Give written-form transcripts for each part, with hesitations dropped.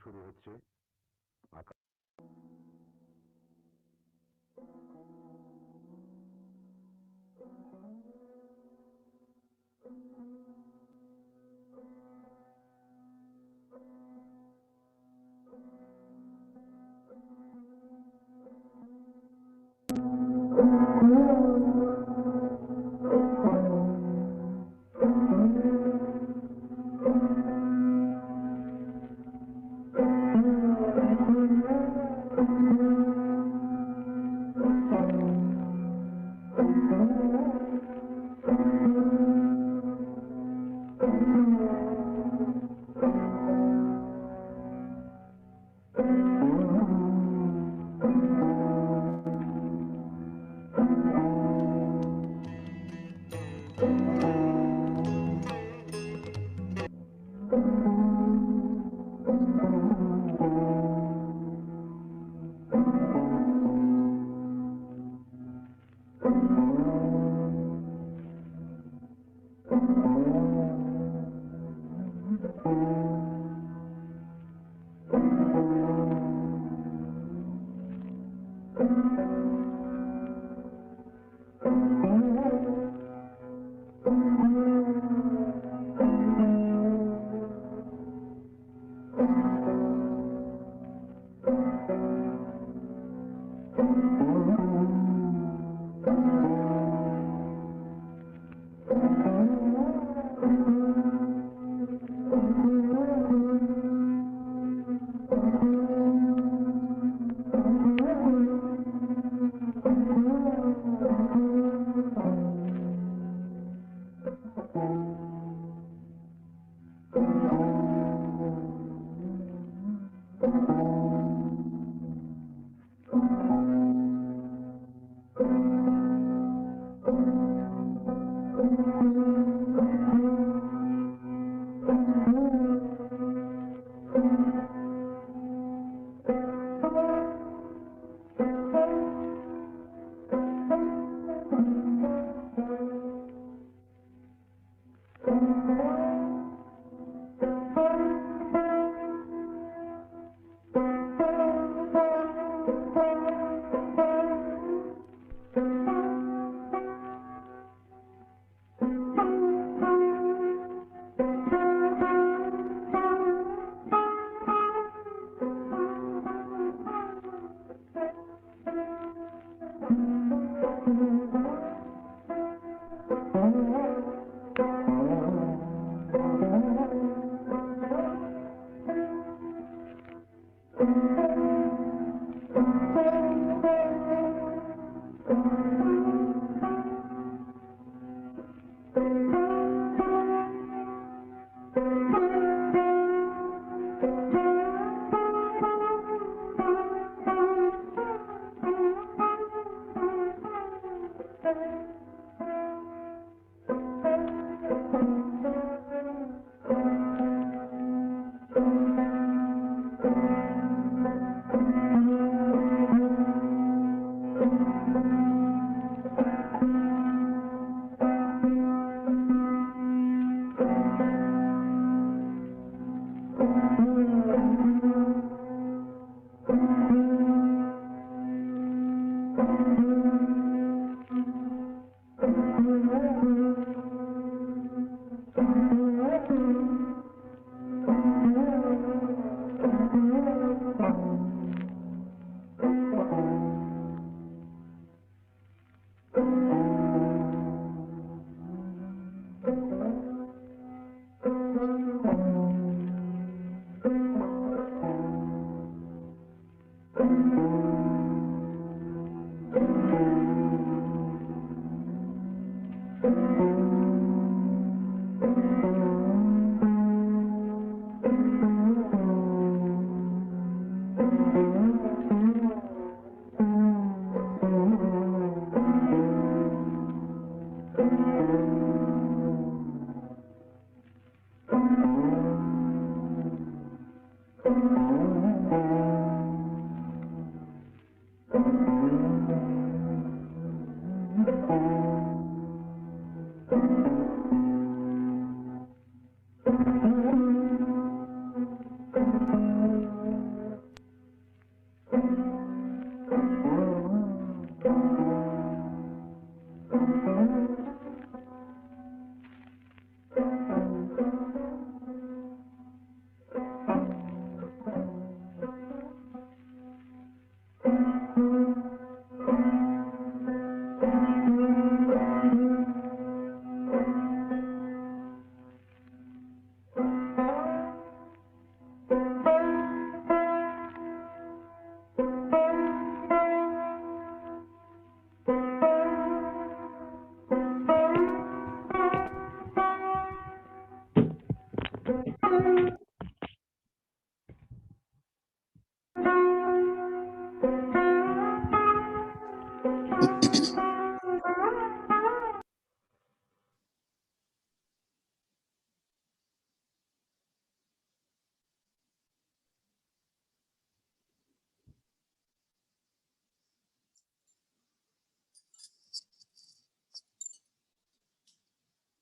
শুরু হচ্ছে।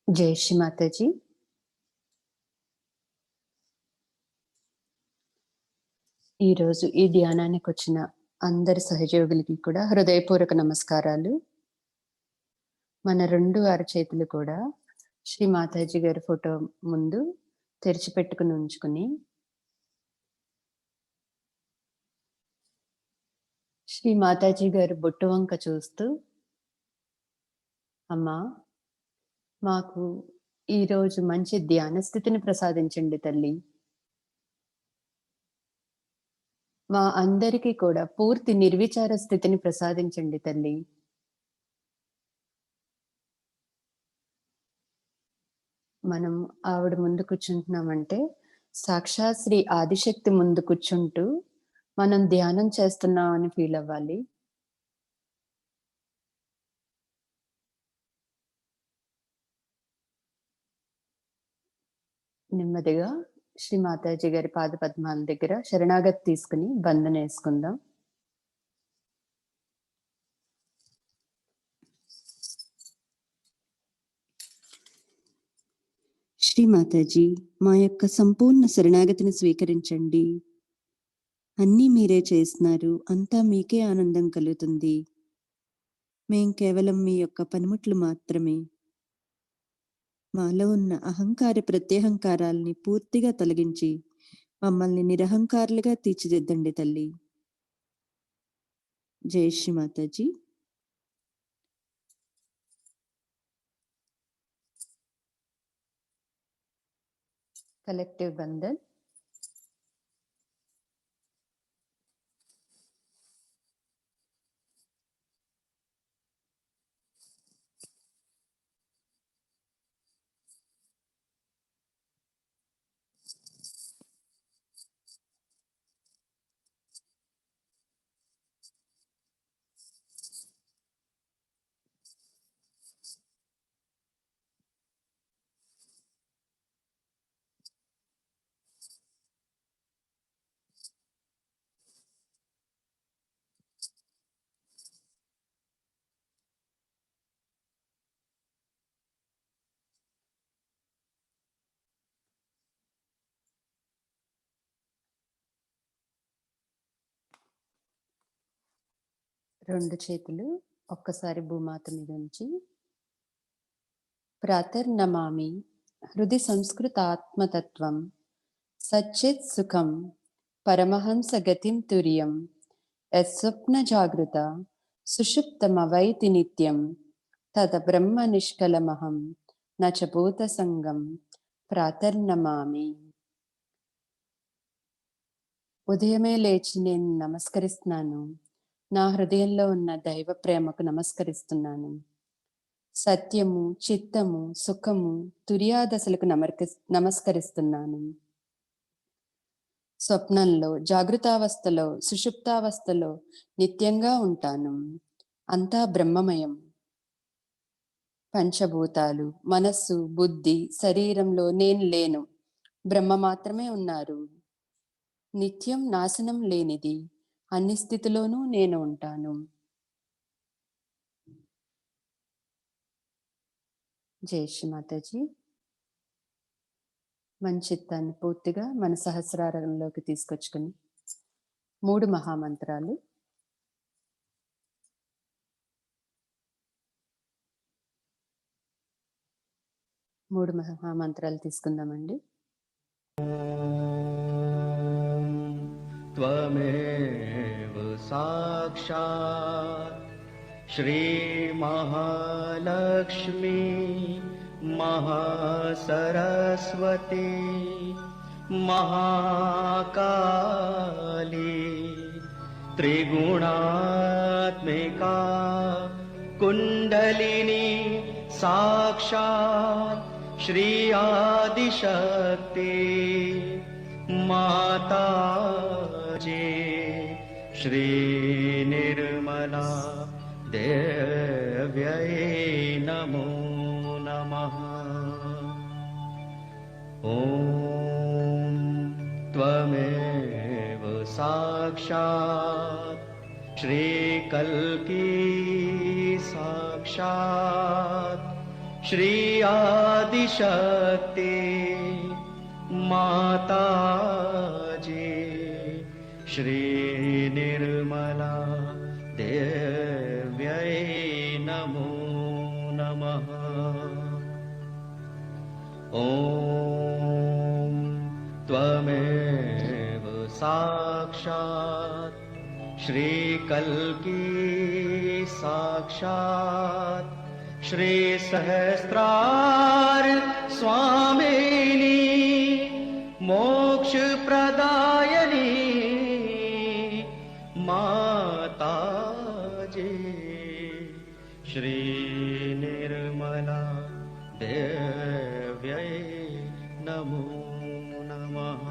जय श्री माता जी। ఈ రోజు ఈ ధ్యానానికి వచ్చిన అందరి సహయోగులకి కూడా హృదయపూర్వక నమస్కారాలు. మన రెండు అరచేతులు కూడా శ్రీ మాతాజీ గారి ఫోటో ముందు తెరిచిపెట్టుకుని ఉంచుకుని శ్రీ మాతాజీ గారి బొట్టు వంక చూస్తూ, అమ్మా మాకు ఈరోజు మంచి ధ్యాన స్థితిని ప్రసాదించండి తల్లి. మా అందరికీ కూడా పూర్తి నిర్విచార స్థితిని ప్రసాదించండి తల్లి. మనం ఆవిడ ముందు కూర్చుంటున్నామంటే సాక్షాత్ శ్రీ ఆదిశక్తి ముందు కూర్చుంటూ మనం ధ్యానం చేస్తున్నాం అని ఫీల్ అవ్వాలి. నెమ్మదిగా శ్రీ మాతాజీ గారి పాద పద్మాల దగ్గర శరణాగతి తీసుకుని బంధన వేసుకుందాం. శ్రీ మాతాజీ, మా యొక్క సంపూర్ణ శరణాగతిని స్వీకరించండి. అన్నీ మీరే చేస్తున్నారు, అంతా మీకే ఆనందం కలుగుతుంది. మేం కేవలం మీ యొక్క పనిముట్లు మాత్రమే. మాలో ఉన్న అహంకార ప్రత్యహంకారాల్ని పూర్తిగా తొలగించి మమ్మల్ని నిరహంకారులుగా తీర్చిదిద్దండి తల్లి. జై శ్రీ మాతాజీ. కలెక్టివ్ బంధన్. రెండు చేతులు ఒక్కసారి భూమాత మీద ఉంచి, ప్రాతర్నమామి హృది సంస్కృత ఆత్మతత్వం సచ్చిత్ సుఖం పరమహంస గతిం తుర్యం యస్వప్న జాగృత సుషుప్తమవైతి నిత్యం తద బ్రహ్మ నిష్కలమహం నచ భూత సంగం ప్రాతర్నమామి. ఉదయమే లేచి నేను నమస్కరిస్తున్నాను. నా హృదయంలో ఉన్న దైవ ప్రేమకు నమస్కరిస్తున్నాను. సత్యము, చిత్తము, సుఖము, తుర్యాదశలకు నమస్కరిస్తున్నాను. స్వప్నంలో, జాగృతావస్థలో, సుషుప్తావస్థలో నిత్యంగా ఉంటాను. అంతా బ్రహ్మమయం. పంచభూతాలు, మనస్సు, బుద్ధి, శరీరంలో నేను లేను, బ్రహ్మ మాత్రమే ఉన్నారు. నిత్యం నాశనం లేనిది, అన్ని స్థితిలోనూ నేను ఉంటాను. జై శ్రీ మాతాజీ. మన చిత్తాన్ని పూర్తిగా మన సహస్రారంలోకి తీసుకొచ్చుకుని 3 మహామంత్రాలు. మూడు మహామంత్రాలు తీసుకుందామండి. त्वमेव साक्षात् श्री महालक्ष्मी महासरस्वती महाकाली त्रिगुणात्मिका कुंडलिनी साक्षात् श्री आदिशक्ति माता श्री निर्मला देव्यै नमो नमः। ॐ त्वमेव साक्षात् श्री कल्की साक्षात् श्री आदिशक्ति माता जी, श्री निर्मला देव्यै नमो नमः। ॐ त्वमेव साक्षात् श्रीकल्की साक्षात् श्रीसहस्रार स्वामिनी मोक्षप्रदायिनी माता जी, श्री निर्मला देव्यै नमो नमः।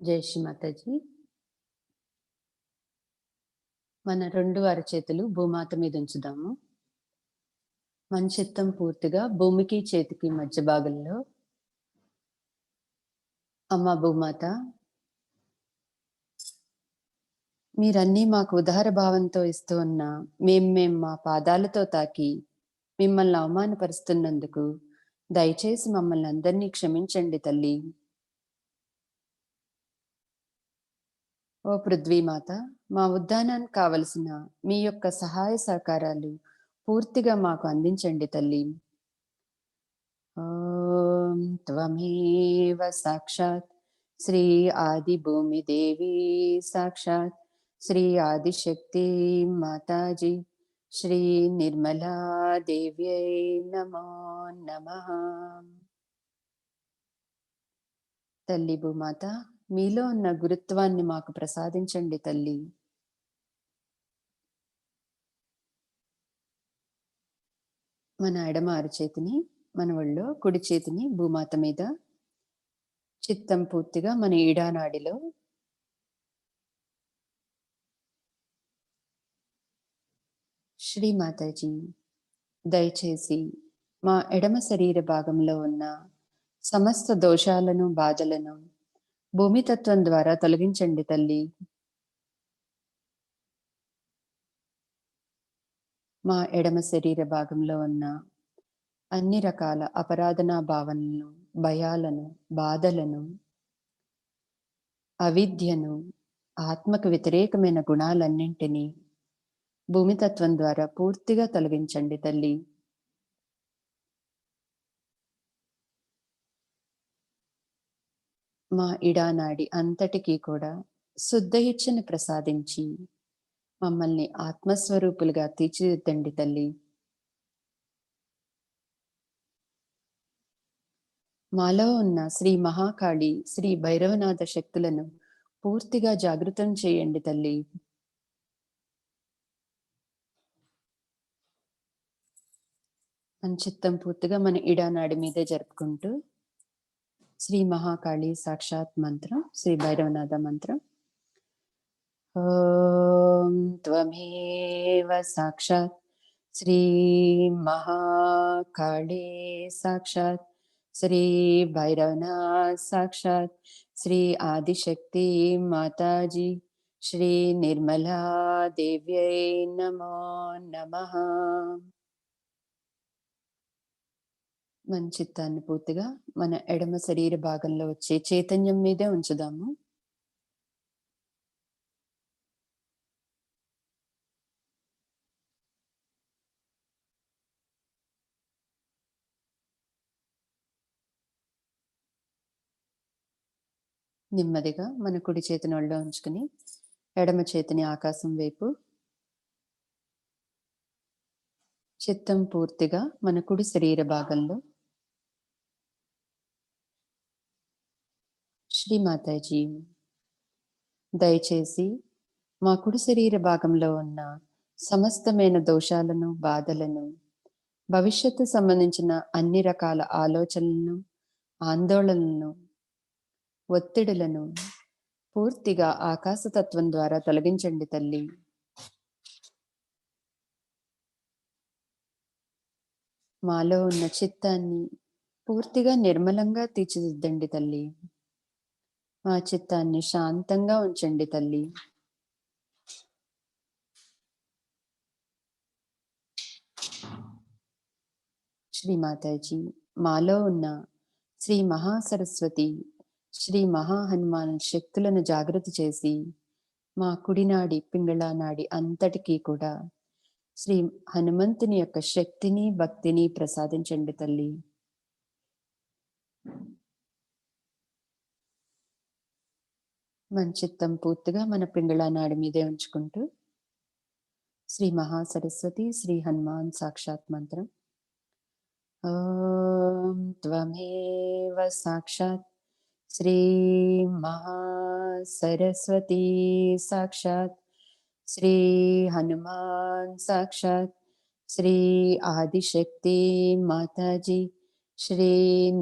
జై శ్రీ మాతాజీ. మన రెండు అరచేతులు భూమాత మీద ఉంచుదాము. మన చిత్తం పూర్తిగా భూమికి చేతికి మధ్య భాగంలో. అమ్మ భూమాత, మీరన్నీ మాకు ఉదార భావంతో ఇస్తూ ఉన్న మేం మా పాదాలతో తాకి మిమ్మల్ని అవమానపరుస్తున్నందుకు దయచేసి మమ్మల్ని అందరినీ క్షమించండి తల్లి. ఓ పృథ్వీమాత, మా ఉద్యానానికి కావలసిన మీ యొక్క సహాయ సహకారాలు పూర్తిగా మాకు అందించండి తల్లి. ఓం త్వమేవ సాక్షాత్ శ్రీ ఆది భూమి దేవి సాక్షాత్ శ్రీ ఆదిశక్తి మాతాజీ, శ్రీ నిర్మలా దేవ్యై నమో నమః. తల్లి భూమాత, మీలో ఉన్న గురుత్వాన్ని మాకు ప్రసాదించండి తల్లి. మన ఎడమ అరచేతిని మన ఒళ్ళో, కుడి చేతిని భూమాత మీద, చిత్తం పూర్తిగా మన ఈడానాడిలో. శ్రీమాతాజీ, దయచేసి మా ఎడమ శరీర భాగంలో ఉన్న సమస్త దోషాలను, బాధలను భూమితత్వం ద్వారా తొలగించండి తల్లి. మా ఎడమ శరీర భాగంలో ఉన్న అన్ని రకాల అపరాధనా భావనలను, భయాలను, బాధలను, అవిద్యను, ఆత్మకు వ్యతిరేకమైన గుణాలన్నింటినీ భూమితత్వం ద్వారా పూర్తిగా తొలగించండి తల్లి. మా ఇడానాడి అంతటికీ కూడా శుద్ధ ఇచ్చని ప్రసాదించి మమ్మల్ని ఆత్మస్వరూపులుగా తీర్చిదిద్దండి తల్లి. మాలో ఉన్న శ్రీ మహాకాళి, శ్రీ భైరవనాథ శక్తులను పూర్తిగా జాగృతం చేయండి తల్లి. మన చిత్తం పూర్తిగా మన ఇడానాడి మీదే జరుపుకుంటూ శ్రీ మహాకాళి సాక్షాత్ మంత్రం, శ్రీ భైరవనాథ మంత్రం. ఓం త్వమేవ సాక్షాత్ శ్రీ మహాకాళి సాక్షాత్ శ్రీ భైరవనాథ్ సాక్షాత్ శ్రీ ఆదిశక్తి మాతాజీ, శ్రీ నిర్మలా దేవ్యై నమో నమః. మన చిత్తాన్ని పూర్తిగా మన ఎడమ శరీర భాగంలో వచ్చే చైతన్యం మీదే ఉంచుదాము. నెమ్మదిగా మన కుడి చేతిని ఒళ్ళో ఉంచుకుని ఎడమ చేతిని ఆకాశం వైపు, చిత్తం పూర్తిగా మన కుడి శరీర భాగంలో. శ్రీ మాతాజీ, దయచేసి మా కుడి శరీర భాగంలో ఉన్న సమస్తమైన దోషాలను, బాధలను, భవిష్యత్తు సంబంధించిన అన్ని రకాల ఆలోచనలను, ఆందోళనలను, ఒత్తిడులను పూర్తిగా ఆకాశతత్వం ద్వారా తొలగించండి తల్లి. మాలో ఉన్న చిత్తాన్ని పూర్తిగా నిర్మలంగా తీర్చిదిద్దండి తల్లి. మా చిత్తాన్ని శాంతంగా ఉంచండి తల్లి. శ్రీ మాతాజీ, మాలో ఉన్న శ్రీ మహాసరస్వతి, శ్రీ మహా హనుమాన్ శక్తులను జాగృతి చేసి మా కుడినాడి, పింగళ నాడి అంతటికీ కూడా శ్రీ హనుమంతుని యొక్క శక్తిని, భక్తిని ప్రసాదించండి తల్లి. మన చిత్తం పూర్తిగా మన పింగళ నాడి మీదే ఉంచుకుంటూ శ్రీ మహాసరస్వతి, శ్రీ హనుమాన్ సాక్షాత్ మంత్రం. ఓం త్వమేవ సాక్షాత్ శ్రీ మహాసరస్వతి సాక్షాత్ శ్రీ హనుమాన్ సాక్షాత్ శ్రీ ఆదిశక్తి మాతాజీ శ్రీ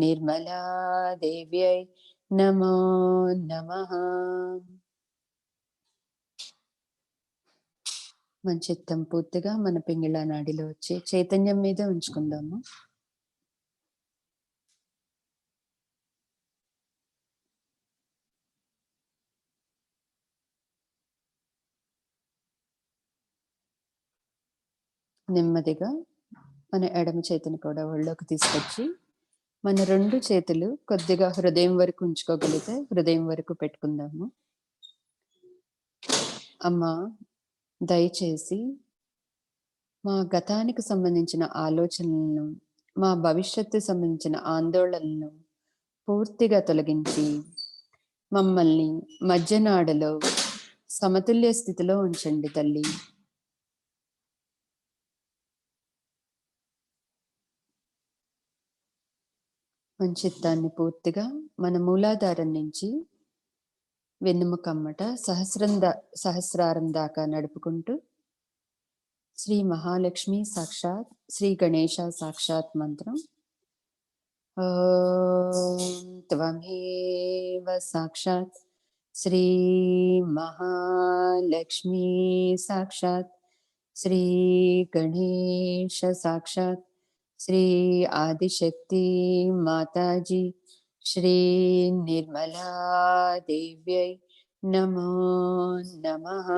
నిర్మలా దేవ్యై నమో నమః. మన చిత్తం పూర్తిగా మన పింగళ నాడిలో వచ్చే చైతన్యం మీద ఉంచుకుందాము. నెమ్మదిగా మన ఎడమ చేతిని కూడా ఒళ్ళోకి తీసుకొచ్చి మన రెండు చేతులు కొద్దిగా హృదయం వరకు ఉంచుకోగలిగితే హృదయం వరకు పెట్టుకుందాము. అమ్మా, దయచేసి మా గతానికి సంబంధించిన ఆలోచనలను, మా భవిష్యత్తు సంబంధించిన ఆందోళనలను పూర్తిగా తొలగించి మమ్మల్ని మధ్యనాడలో సమతుల్య స్థితిలో ఉంచండి తల్లి. మన చిత్తాన్ని పూర్తిగా మన మూలాధారం నుంచి వెన్నుముకమ్మట సహస్రారం దాకా నడుపుకుంటూ శ్రీ మహాలక్ష్మి సాక్షాత్, శ్రీ గణేశ సాక్షాత్ మంత్రం. ఓం త్వమేవ సాక్షాత్ శ్రీ మహాలక్ష్మి సాక్షాత్ శ్రీ గణేశ సాక్షాత్ శ్రీ ఆదిశక్తి మాతాజీ శ్రీ నిర్మలా దేవ్యై నమో నమః.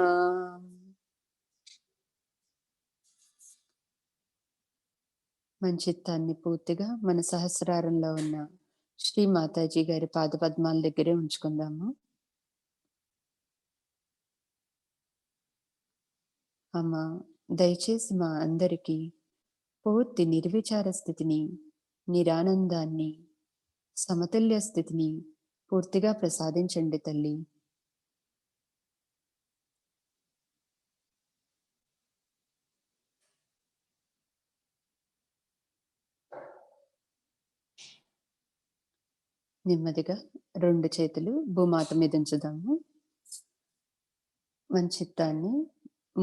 మన చిత్తాన్ని పూర్తిగా మన సహస్రారంలో ఉన్న శ్రీ మాతాజీ గారి పాదపద్మాల దగ్గరే ఉంచుకుందాము. అమ్మ, దయచేసి మా అందరికీ పూర్తి నిర్విచార స్థితిని, నిరానందాన్ని, సమతుల్య స్థితిని పూర్తిగా ప్రసాదించండి తల్లి. నెమ్మదిగా రెండు చేతులు భూమాత మీద ఉంచుదాము. మన చిత్తాన్ని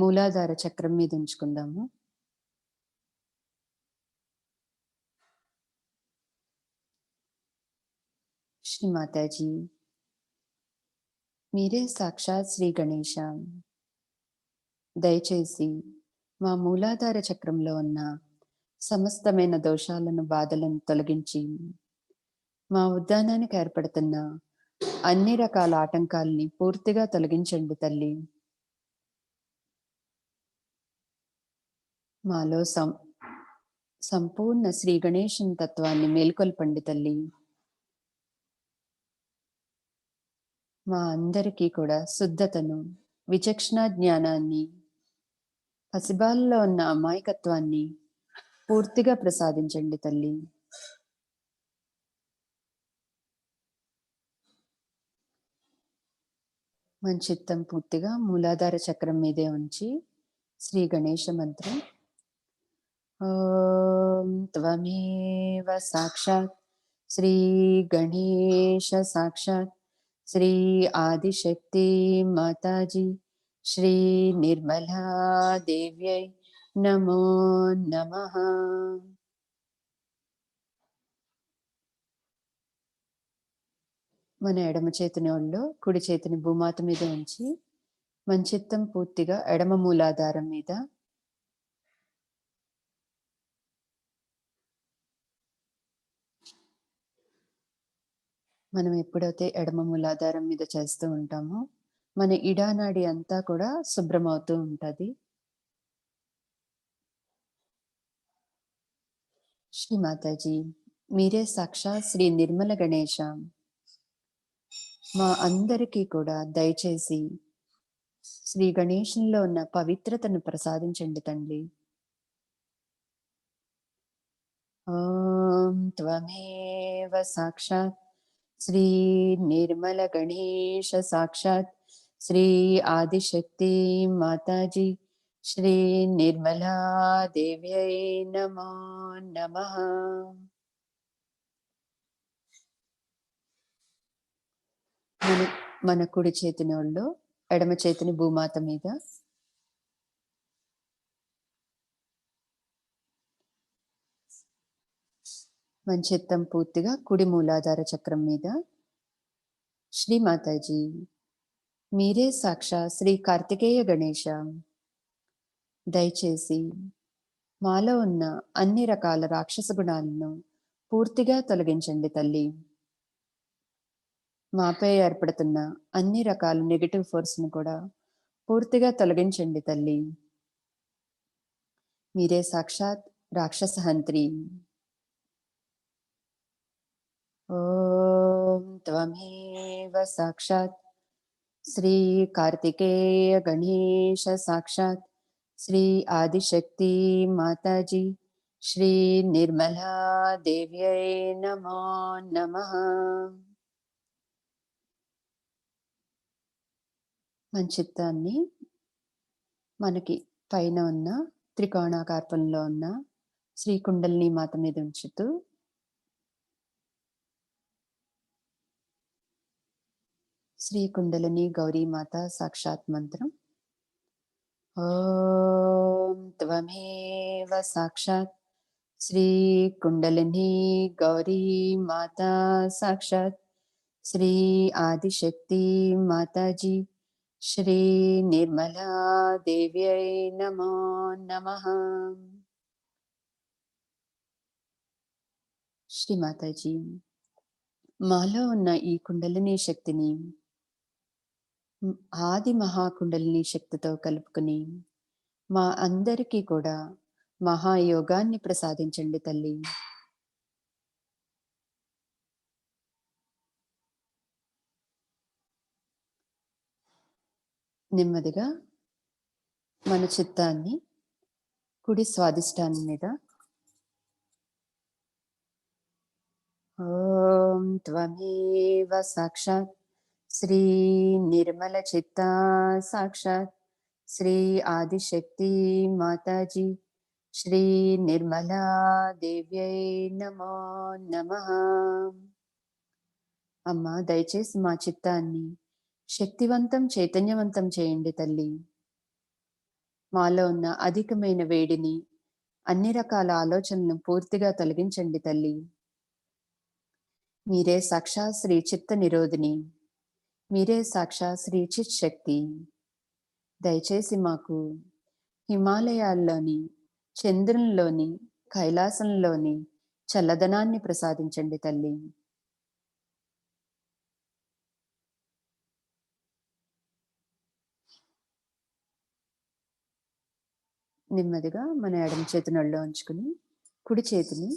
మూలాధార చక్రం మీద ఉంచుకుందాము. శ్రీ మాతాజీ, మీరే సాక్షాత్ శ్రీ గణేశ. దయచేసి మా మూలాధార చక్రంలో ఉన్న సమస్తమైన దోషాలను, బాధలను తొలగించి మా ఉద్యానానికి ఏర్పడుతున్న అన్ని రకాల ఆటంకాలని పూర్తిగా తొలగించండి తల్లి. మాలో సంపూర్ణ శ్రీ గణేశన్ తత్వాన్ని మేల్కొల్పండి తల్లి. మా అందరికీ కూడా శుద్ధతను, విచక్షణ జ్ఞానాన్ని, పసిబాలలో ఉన్న అమాయకత్వాన్ని పూర్తిగా ప్రసాదించండి తల్లి. మన చిత్తం పూర్తిగా మూలాధార చక్రం మీదే ఉంచి శ్రీ గణేశ మంత్రం. ఓం త్వమేవ సాక్షాత్ శ్రీ గణేశ సాక్షాత్ శ్రీ ఆదిశక్తి మాతాజీ శ్రీ నిర్మలా దేవ్యై నమో నమః. మన ఎడమ చేతిని ఒళ్ళో కుడి చేతిని భూమాత మీద ఉంచి మన చిత్తం పూర్తిగా ఎడమ మూలాధారం మీద, మనం ఎప్పుడైతే ఎడమ మూలాధారం మీద చేస్తూ ఉంటామో మన ఇడానాడి అంతా కూడా శుభ్రమవుతూ ఉంటుంది. శ్రీ మాతాజీ మీరే సాక్షాత్ శ్రీ నిర్మల గణేశ, మా అందరికీ కూడా దయచేసి శ్రీ గణేశంలో ఉన్న పవిత్రతను ప్రసాదించండి తండ్రి. ఓం త్వమేవ సాక్షాత్ శ్రీ నిర్మల గణేశ సాక్షాత్ శ్రీ ఆదిశక్తి మాతాజీ శ్రీ నిర్మలా దేవ్యై నమో నమః. మన కుడి చేతిని ఒళ్ళో ఎడమ చేతిని భూమాత మీద, మన చిత్తం పూర్తిగా కుడి మూలాధార చక్రం మీద. శ్రీ మాతాజీ మీరే సాక్షాత్ శ్రీ కార్తికేయ గణేశ, దయచేసి మాలో ఉన్న అన్ని రకాల రాక్షస గుణాలను పూర్తిగా తొలగించండి తల్లి. మాపై ఏర్పడుతున్న అన్ని రకాల నెగటివ్ ఫోర్స్ను కూడా పూర్తిగా తొలగించండి తల్లి. మీరే సాక్షాత్ రాక్షస హంత్రి. ఓం త్వమేవ సాక్షాత్ శ్రీ కార్తికేయ గణేశ సాక్షాత్ శ్రీ ఆదిశక్తి మాతాజీ శ్రీ నిర్మలా దేవ్యై నమో నమః. మన చిత్తాన్ని మనకి పైన ఉన్న త్రికోణాకారంలో ఉన్న శ్రీ కుండలిని మాత మీద ఉంచుతూ శ్రీ కుండలిని గౌరీ మాత సాక్షాత్ మంత్రం. ఓం త్వమేవ సాక్షాత్ శ్రీ కుండలిని గౌరీ మాత సాక్షాత్ శ్రీ ఆదిశక్తి మాతాజీ శ్రీ నిర్మలా దేవ్యై నమో నమః. శ్రీ మాతాజీ మాలో ఉన్న ఈ కుండలిని శక్తిని ఆది మహాకుండలిని శక్తితో కలుపుకుని మా అందరికీ కూడా మహాయోగాన్ని ప్రసాదించండి తల్లి. నెమ్మదిగా మన చిత్తాన్ని కుడి స్వాదిష్టానం మీద. ఓం త్వమేవ సాక్షాత్ శ్రీ నిర్మల చిత్తా సాక్షాత్ శ్రీ ఆదిశక్తి మాతాజీ శ్రీ నిర్మలా దేవ్యై నమో నమః. అమ్మ దయచేసి మా చిత్తాన్ని శక్తివంతం చైతన్యవంతం చేయండి తల్లి. మాలో ఉన్న అధికమైన వేడిని, అన్ని రకాల ఆలోచనలను పూర్తిగా తొలగించండి తల్లి. మీరే సాక్షాత్ శ్రీ చిత్త నిరోధిని, మీరే సాక్షాత్ శ్రీ చిత్ శక్తి. దయచేసి మాకు హిమాలయాల్లోని, చంద్రునిలోని, కైలాసంలోని చల్లదనాన్ని ప్రసాదించండి తల్లి. నెమ్మదిగా మన ఎడమ చేతిని ఒళ్ళో ఉంచుకుని కుడి చేతిని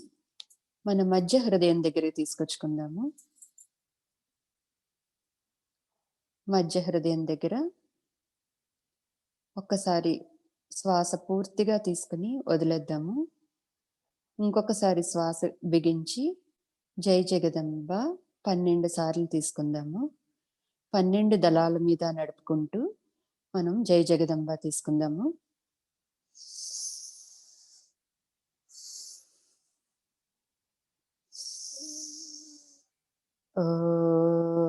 మన మధ్య హృదయం దగ్గరికి తీసుకొచ్చుకుందాము. మధ్య హృదయం దగ్గర ఒక్కసారి శ్వాస పూర్తిగా తీసుకుని వదిలేద్దాము. ఇంకొకసారి శ్వాస బిగించి జై జగదంబ 12 సార్లు తీసుకుందాము. 12 దళాల మీద నడుపుకుంటూ మనం జై జగదంబ తీసుకుందాము. ఓం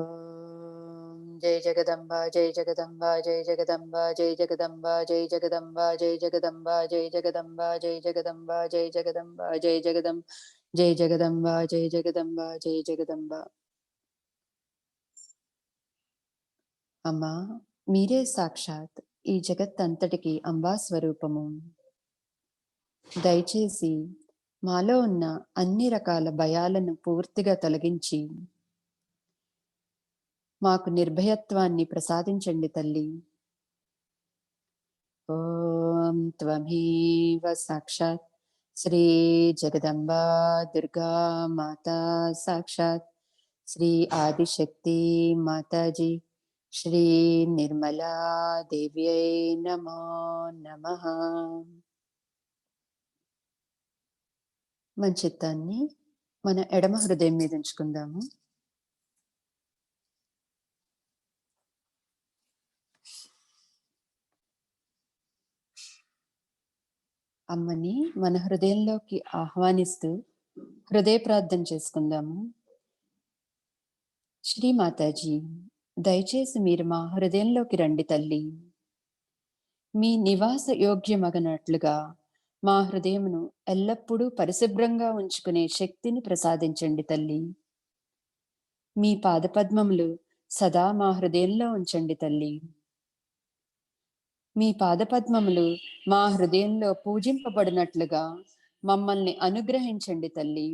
जगदम्बा जय जगदम्बा जय जगदम्बा जय जगदम्बा जय जगदम्बा जय जगदम्बा जय जगदम्बा जय जगदम्बा जय जगदम्बा जय जगदम जय जगदम्बा जय जगदम्बा जय जगदम्बा। అమ్మా, మీరే సాక్షాత్ ఈ జగత్తంతటికి అంబా స్వరూపము. దయచేసి మాలో ఉన్న అన్ని రకాల భయాలను పూర్తిగా తొలగించి మాకు నిర్భయత్వాన్ని ప్రసాదించండి తల్లి. ఓం త్వమేవ సాక్షాత్ శ్రీ జగదంబా దుర్గా మాతా సాక్షాత్ శ్రీ ఆదిశక్తి మాతాజీ శ్రీ నిర్మలా దేవ్యై నమో నమః. మన చిత్తాన్ని మన ఎడమ హృదయం మీద ఉంచుకుందాము. అమ్మని మన హృదయంలోకి ఆహ్వానిస్తూ హృదయ ప్రార్థన చేసుకుందాము. శ్రీ మాతాజీ, దయచేసి మీరు మా హృదయంలోకి రండి తల్లి. మీ నివాస యోగ్యమగనట్లుగా మా హృదయమును ఎల్లప్పుడూ పరిశుభ్రంగా ఉంచుకునే శక్తిని ప్రసాదించండి తల్లి. మీ పాదపద్మములు సదా మా హృదయంలో ఉంచండి తల్లి. మీ పాదపద్మములు మా హృదయంలో పూజింపబడినట్లుగా మమ్మల్ని అనుగ్రహించండి తల్లి.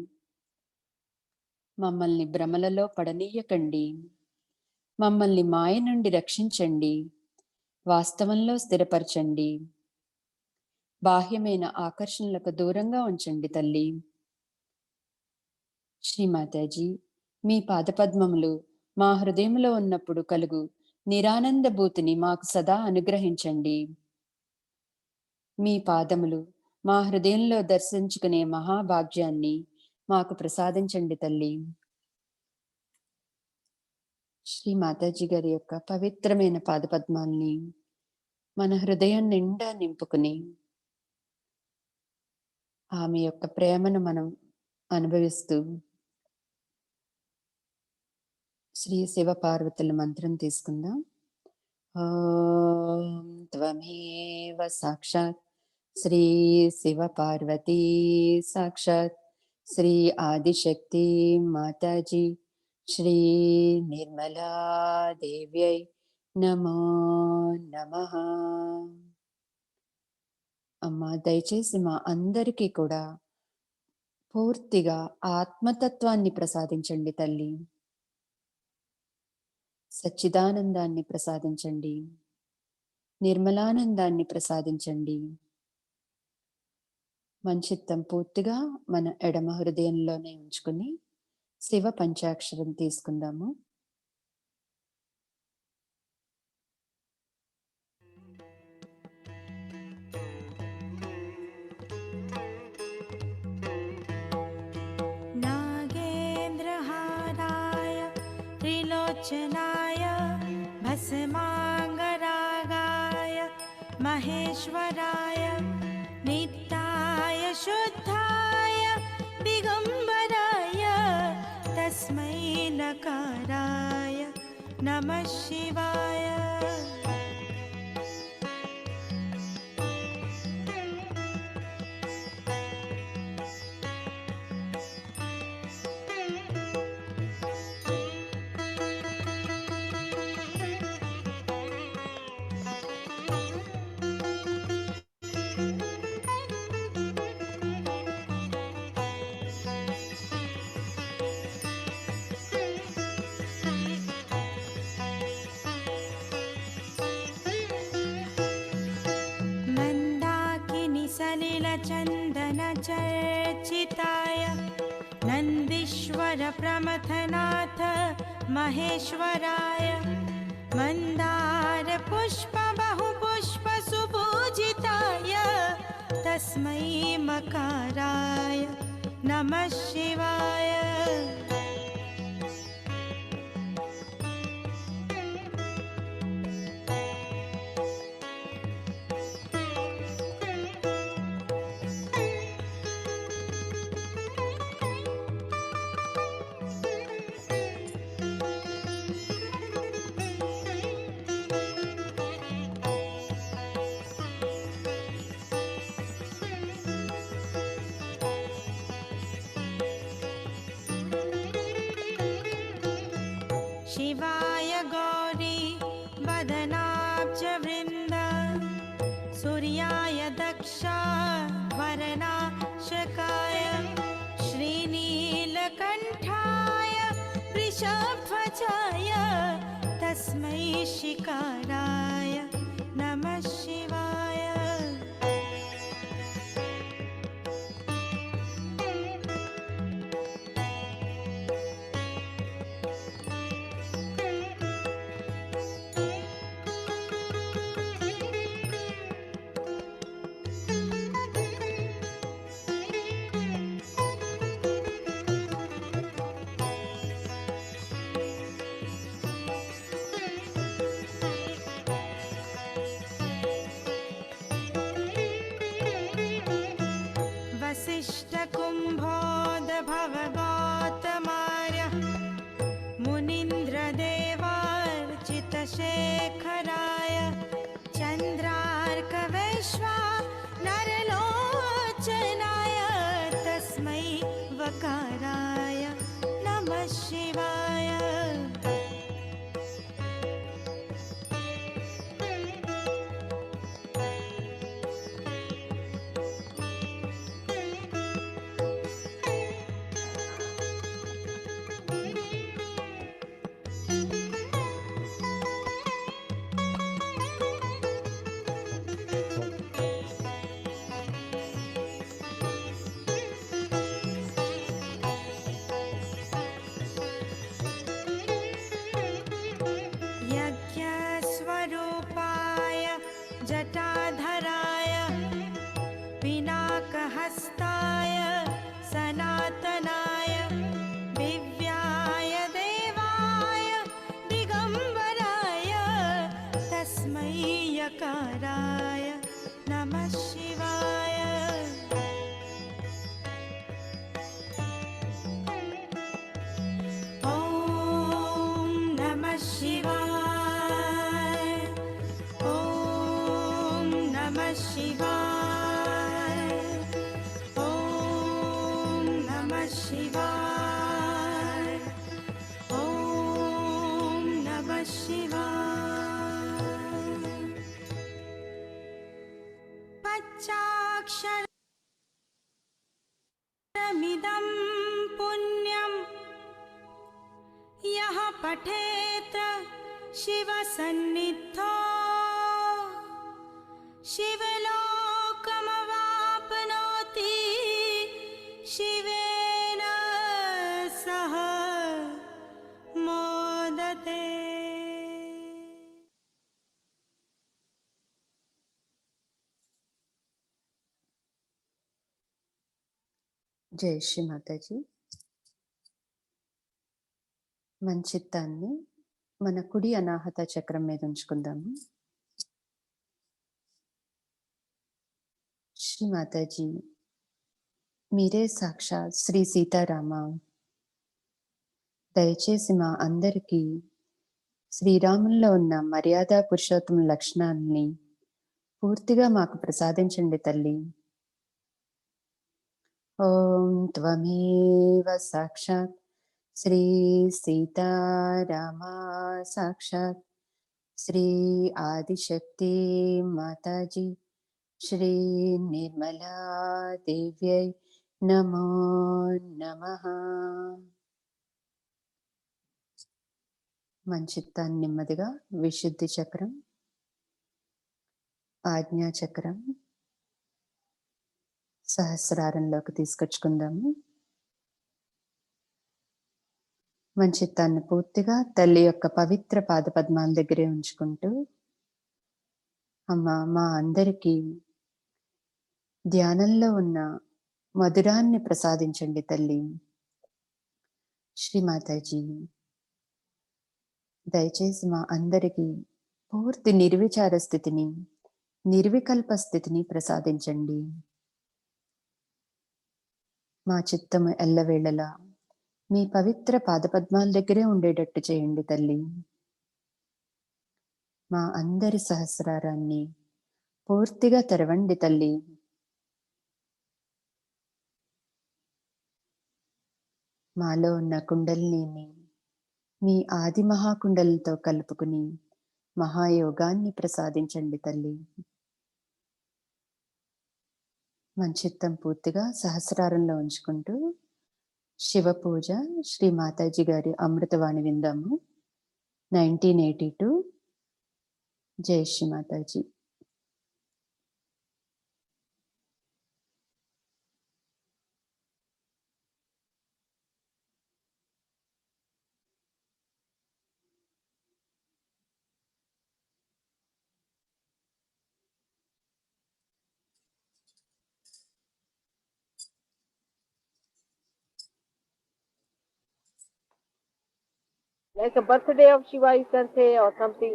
మమ్మల్ని భ్రమలలో పడనీయకండి. మమ్మల్ని మాయ నుండి రక్షించండి. వాస్తవంలో స్థిరపరచండి. బాహ్యమైన ఆకర్షణలకు దూరంగా ఉంచండి తల్లి. శ్రీమాతాజీ, మీ పాదపద్మములు మా హృదయంలో ఉన్నప్పుడు కలుగు నిరానందభూతిని మాకు సదా అనుగ్రహించండి. మీ పాదములు మా హృదయంలో దర్శించుకునే మహాభాగ్యాన్ని మాకు ప్రసాదించండి తల్లి. శ్రీ మాతాజీ గారి యొక్క పవిత్రమైన పాదపద్మాల్ని మన హృదయం నిండా నింపుకుని ఆమె యొక్క ప్రేమను మనం అనుభవిస్తూ శ్రీ శివ పార్వతుల మంత్రం తీసుకుందాం. ఓం త్వమేవ సాక్షాత్ శ్రీ శివ పార్వతీ సాక్షాత్ శ్రీ ఆదిశక్తి మాతాజీ శ్రీ నిర్మలా దేవ్యై నమో నమః. అమ్మా, దయచేసి మా అందరికీ కూడా పూర్తిగా ఆత్మతత్వాన్ని ప్రసాదించండి తల్లి. సచ్చిదానందాన్ని ప్రసాదించండి. నిర్మలానందాన్ని ప్రసాదించండి. మన చిత్తం పూర్తిగా మన ఎడమ హృదయంలోనే ఉంచుకుని శివ పంచాక్షరం తీసుకుందాము. नागेन्द्रहाराय त्रिलोचनाय भस्माङ्गरागाय महेश्वराय नित्याय शुद्धाय दिगम्बराय तस्मै नकाराय नमः शिवाय। चन्दनचर्चिताय नन्दीश्वर प्रमथनाथ महेश्वराय मन्दार पुष्प बहुपुष्प सुपूजिताय तस्मै मकाराय नमः शिवाय। शिवाय गौरी वदनाब्जवृन्द सूर्याय दक्षा वरनाशकाय श्रीनीलकण्ठाय वृषध्वजाय तस्मै शिकाराय नमः शिवाय। वसिष्ठकुम्भोद्भवगौतमार्य मुनीन्द्रदेवार्चितशेखराय चन्द्रार्कवैश्वा नरलोचनाय तस्मै वकाराय नमः शिवाय। यज्ञस्वरूपाय जटाधराय पिनाकहस्ताय सनातनाय दिव्याय देवाय दिगम्बराय तस्मै यकाराय नमः शिवाय। ॐ नमः शिवाय। ॐ नमः शिवाय। ॐ नमः शिवाय। ॐ नमः शिवाय। पञ्चाक्षरमिदं पुण्यं यः पठेत शिवसन्निधौ शिवलोकमवाप्नोति शिवेन सह मोदते। జై శ్రీ మాతాజీ. మన చిత్తాన్ని మన కుడి అనాహత చక్రం మీద ఉంచుకుందాము. శ్రీ మాతాజీ, మీరే సాక్షాత్ శ్రీ సీతారామ. దయచేసి మా అందరికీ శ్రీరాముల్లో ఉన్న మర్యాద పురుషోత్తమ లక్షణాన్ని పూర్తిగా మాకు ప్రసాదించండి తల్లి. ఓం త్వమేవ సాక్షాత్ శ్రీ సీతారామ సాక్షాత్ శ్రీ ఆదిశక్తి మాతాజీ శ్రీ నిర్మలా దేవ్యై నమో నమః. మన చిత్తాన్ని నెమ్మదిగా విశుద్ధి చక్రం, ఆజ్ఞా చక్రం, సహస్రారంలోకి తీసుకొచ్చుకుందాము. మన చిత్తాన్ని పూర్తిగా తల్లి యొక్క పవిత్ర పాదపద్మాల దగ్గరే ఉంచుకుంటూ, అమ్మ మా అందరికీ ధ్యానంలో ఉన్న మధురాన్ని ప్రసాదించండి తల్లి. శ్రీమాతాజీ, దయచేసి మా అందరికీ పూర్తి నిర్విచార స్థితిని, నిర్వికల్ప స్థితిని ప్రసాదించండి. మా చిత్తము ఎల్లవేళలా మీ పవిత్ర పాదపద్మాల దగ్గరే ఉండేటట్టు చేయండి తల్లి. మా అందరి సహస్రారాన్ని పూర్తిగా తెరవండి తల్లి. మాలో ఉన్న కుండలిని మీ ఆది మహాకుండలతో కలుపుకుని మహాయోగాన్ని ప్రసాదించండి తల్లి. మన చిత్తం పూర్తిగా సహస్రారంలో ఉంచుకుంటూ శివ పూజ శ్రీ మాతాజీ గారి అమృతవాణి విందాము. 1982. జై Shri Mataji. Like a birthday of Shiva, you can say, or something.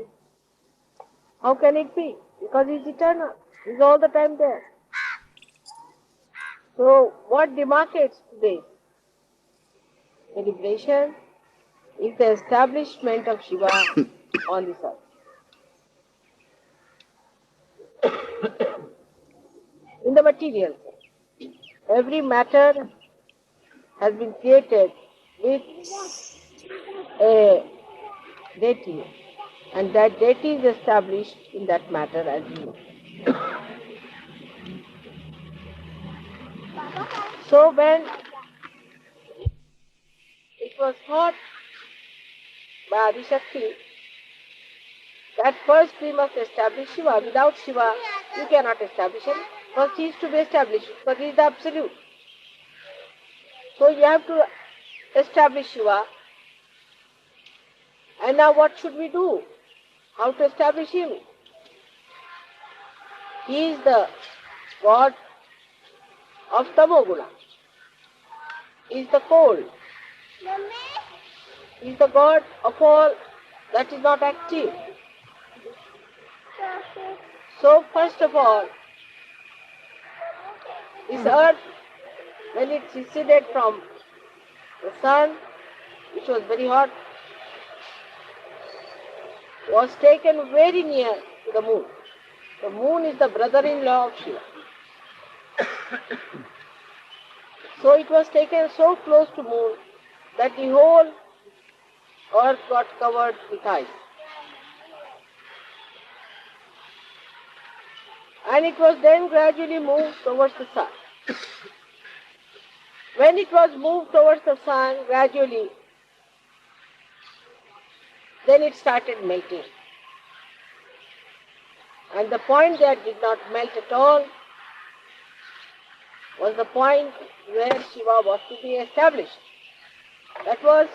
How can it be? Because he's eternal. He's all the time there. So, what demarcates today? Celebration is the establishment of Shiva on this earth. In the material sense, every matter has been created with a deity, and that deity is established in that matter, as you know. So when it was thought by Adishakti that first we must establish Shiva. Without Shiva, you cannot establish him. First he is to be established, because he is the absolute. So you have to establish Shiva. And now what should we do? How to establish him? He is the God of Tamoguna. He is the cold. He is the God of all that is not active. So first of all, this earth, when it receded from the sun, which was very hot, was taken very near to the moon. The moon is the brother-in-law of Shiva. So it was taken so close to moon that the whole earth got covered with ice. And it was then gradually moved towards the sun. When it was moved towards the sun gradually, then it started melting. And the point that did not melt at all was the point where Shiva was to be established. That was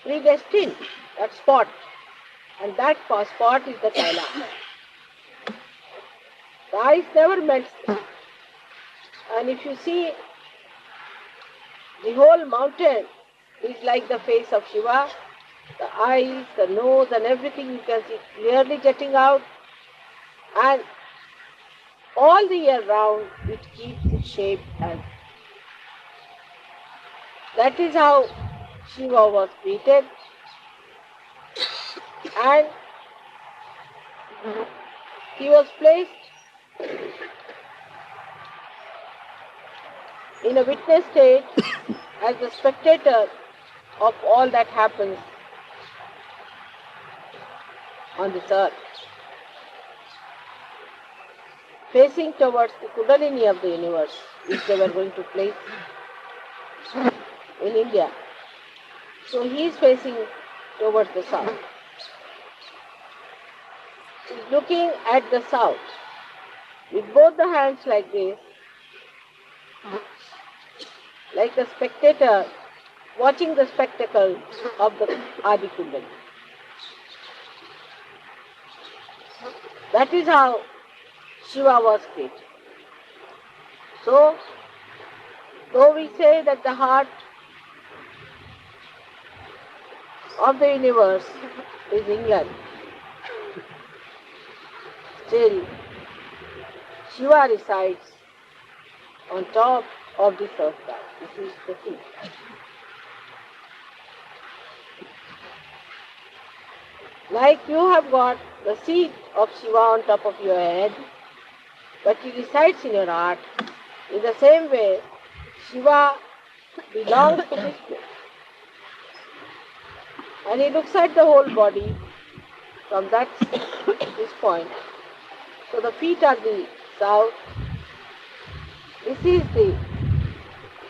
predestined, that spot. And that spot is the Kailash. The ice never melts. And if you see, the whole mountain is like the face of Shiva. The eyes, the nose and everything you can see clearly jetting out. And all the year round it keeps its shape. And that is how Shiva was created. And he was placed in a witness state as the spectator of all that happens on this earth, facing towards the Kundalini of the universe, which they were going to place in India. So he is facing towards the south. He is looking at the south with both the hands like this, like a spectator watching the spectacle of the Adi Kundalini. That is how Shiva was created. So, though we say that the heart of the universe is England, still Shiva resides on top of this earth. This is the key. Like you have got the seat of Shiva on top of your head, but he resides in your heart. In the same way, Shiva belongs to this place. And he looks at the whole body from this point. So the feet are the south, this is the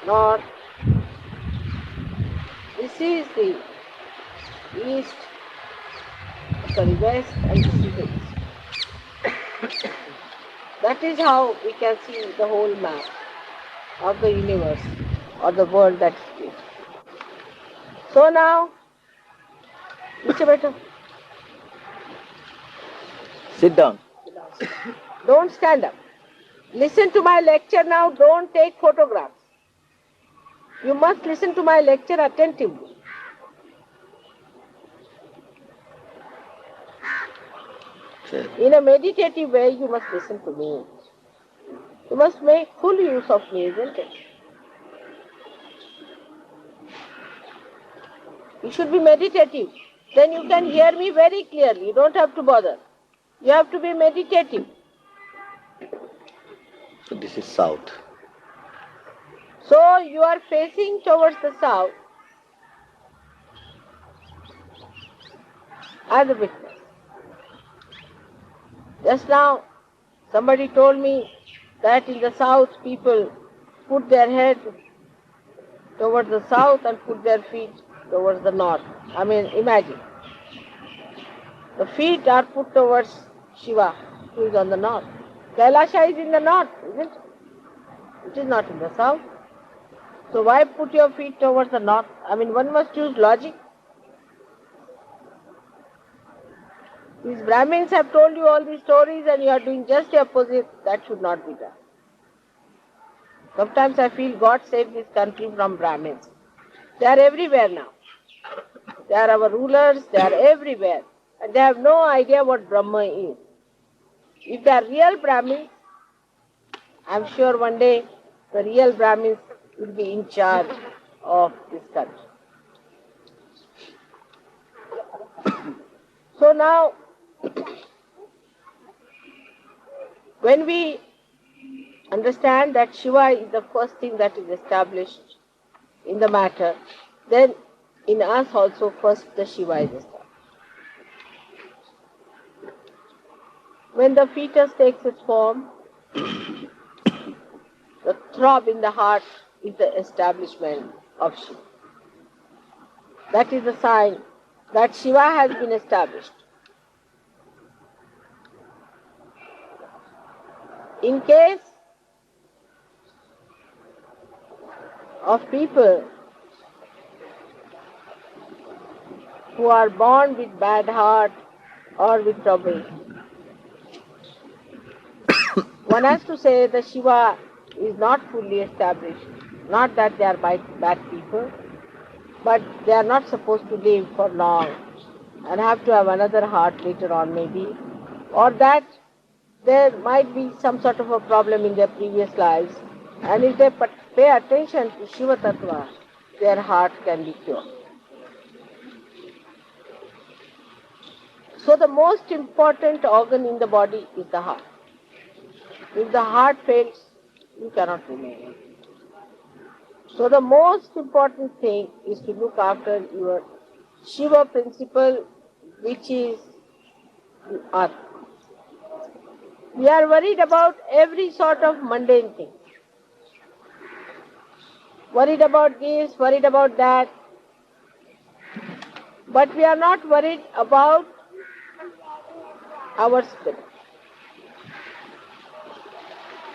north, this is the east, west, and this is the east. That is how we can see the whole map of the universe or the world that is. So now, Mr. Better, Sit down. don't stand up. Listen to my lecture now, don't take photographs. You must listen to my lecture attentively. Sit. In a meditative way, you must listen to me. You must make full use of me, isn't it? You should be meditative. Then you can hear me very clearly. You don't have to bother. You have to be meditative. So this is south. So you are facing towards the south as a witness. Just now, somebody told me that in the south people put their head towards the south and put their feet towards the north. I mean, imagine. The feet are put towards Shiva, who is on the north. Kailasha is in the north, isn't it? It is not in the south. So why put your feet towards the north? I mean, one must use logic. These Brahmins have told you all these stories and you are doing just the opposite. That should not be done. Sometimes I feel God save this country from Brahmins. They are everywhere now. They are our rulers, they are everywhere. And they have no idea what Brahma is. If they are real Brahmins, I am sure one day the real Brahmins will be in charge of this country. So now, when we understand that Shiva is the first thing that is established in the matter, then in us also first the Shiva is established. When the fetus takes its form, the throb in the heart is the establishment of Shiva. That is the sign that Shiva has been established. In case of people who are born with bad heart or with trouble, one has to say that Shiva is not fully established. Not that they are bad people, but they are not supposed to live for long and have to have another heart later on maybe, or that there might be some sort of a problem in their previous lives, and if they pay attention to Shiva Tattva, their heart can be cured. So the most important organ in the body is the heart. If the heart fails, you cannot remain. So the most important thing is to look after your Shiva principle, which is the Atma. We are worried about every sort of mundane thing. Worried about this, worried about that. But we are not worried about our spirit.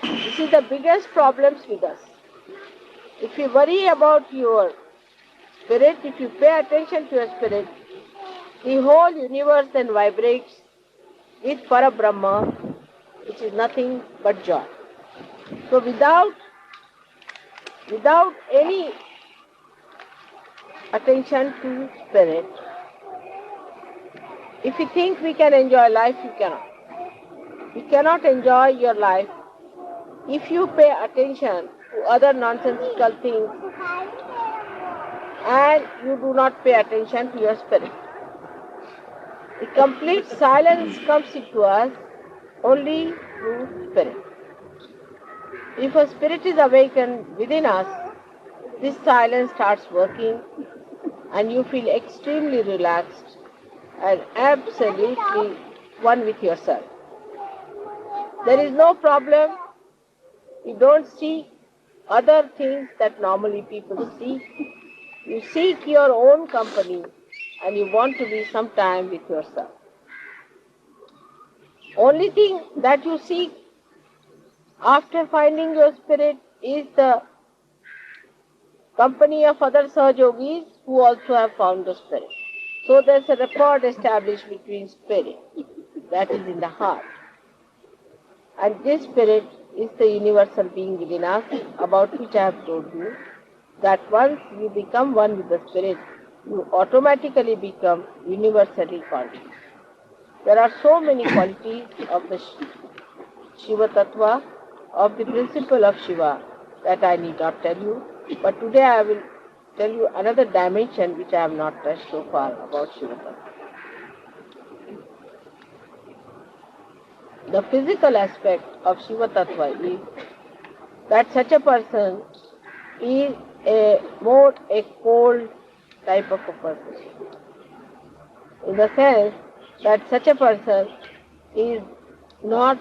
This is the biggest problems with us. If you worry about your spirit, if you pay attention to your spirit, the whole universe then vibrates with Parabrahma, which is nothing but joy. So without any attention to spirit, if you think we can enjoy life, you cannot. You cannot enjoy your life if you pay attention to other nonsensical things and you do not pay attention to your spirit. The complete silence comes into us only through spirit. If a spirit is awakened within us, this silence starts working and you feel extremely relaxed and absolutely one with yourself. There is no problem. You don't seek other things that normally people seek. You seek your own company and you want to be some time with yourself. Only thing that you seek after finding your spirit is the company of other Sahajogis who also have found the spirit. So there's a rapport established between spirit that is in the heart. And this spirit is the universal being within us, about which I have told you, that once you become one with the spirit, you automatically become universally conscious. There are so many qualities of the Shiva Tattva, of the principle of Shiva, that I need not tell you. But today I will tell you another dimension which I have not touched so far about Shiva Tattva. The physical aspect of Shiva Tattva is that such a person is more a cold type of a person. In the sense that such a person is not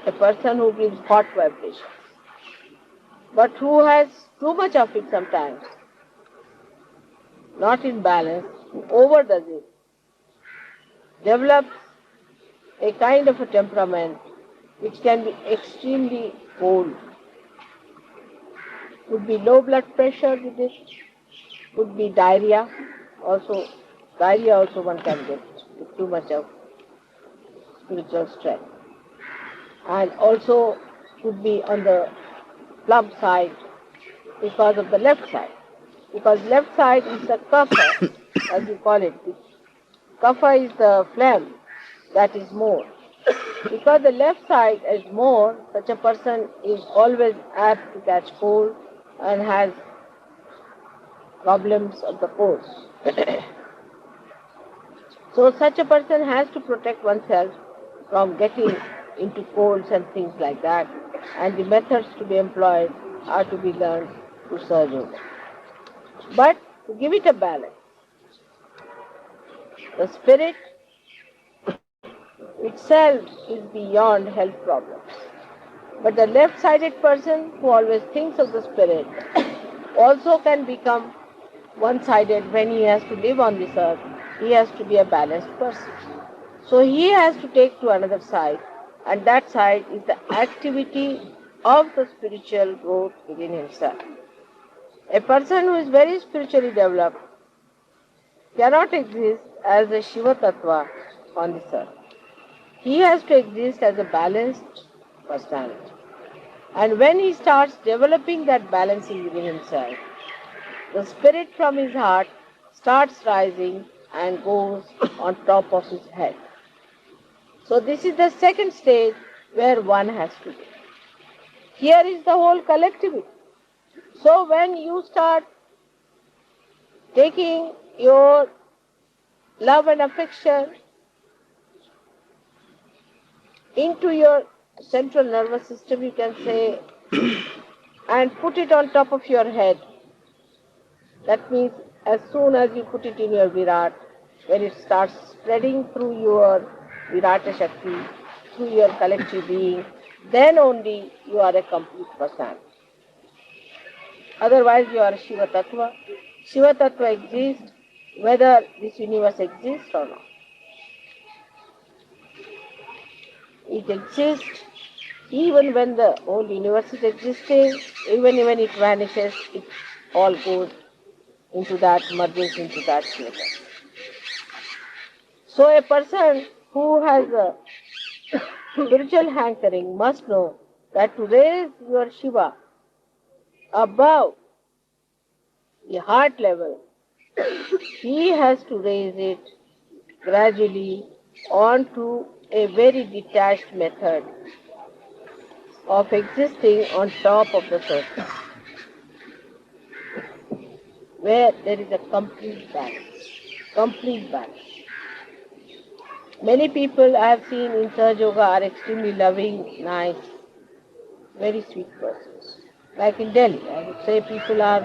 a person who gives hot vibrations, but who has too much of it sometimes, not in balance, who overdoes it, develops a kind of a temperament which can be extremely cold. Could be low blood pressure with it, could be diarrhea also. Diarrhea also one can get with too much of spiritual strength. And also could be on the plump side because of the left side. Because left side is the kapha, as you call it. Kapha is the phlegm that is more. Because the left side is more, such a person is always apt to catch cold and has problems of the pores. So such a person has to protect oneself from getting into colds and things like that, and the methods to be employed are to be learned through Sahaja Yoga. But to give it a balance, the spirit itself is beyond health problems. But the left-sided person who always thinks of the spirit also can become one-sided when he has to live on this earth. He has to be a balanced person. So he has to take to another side, and that side is the activity of the spiritual growth within himself. A person who is very spiritually developed cannot exist as a Shiva Tattva on this earth. He has to exist as a balanced personality. And when he starts developing that balancing within himself, the spirit from his heart starts rising and goes on top of his head. So this is the second stage where one has to be. Here is the whole collectivity. So when you start taking your love and affection into your central nervous system, you can say, and put it on top of your head. That means as soon as you put it in your Virat, when it starts spreading through your Virata Shakti, through your collective being, then only you are a complete person. Otherwise you are a Shiva Tattva. Shiva Tattva exists whether this universe exists or not. It exists even when the whole universe is existing, even when it vanishes, it all goes into that, merges into that Shiva Tattva. So a person who has a spiritual hankering must know that to raise your Shiva above the heart level, he has to raise it gradually onto a very detached method of existing on top of the surface, where there is a complete balance. Complete balance. Many people I have seen in Sahaja Yoga are extremely loving, nice, very sweet persons. Like in Delhi, I would say people are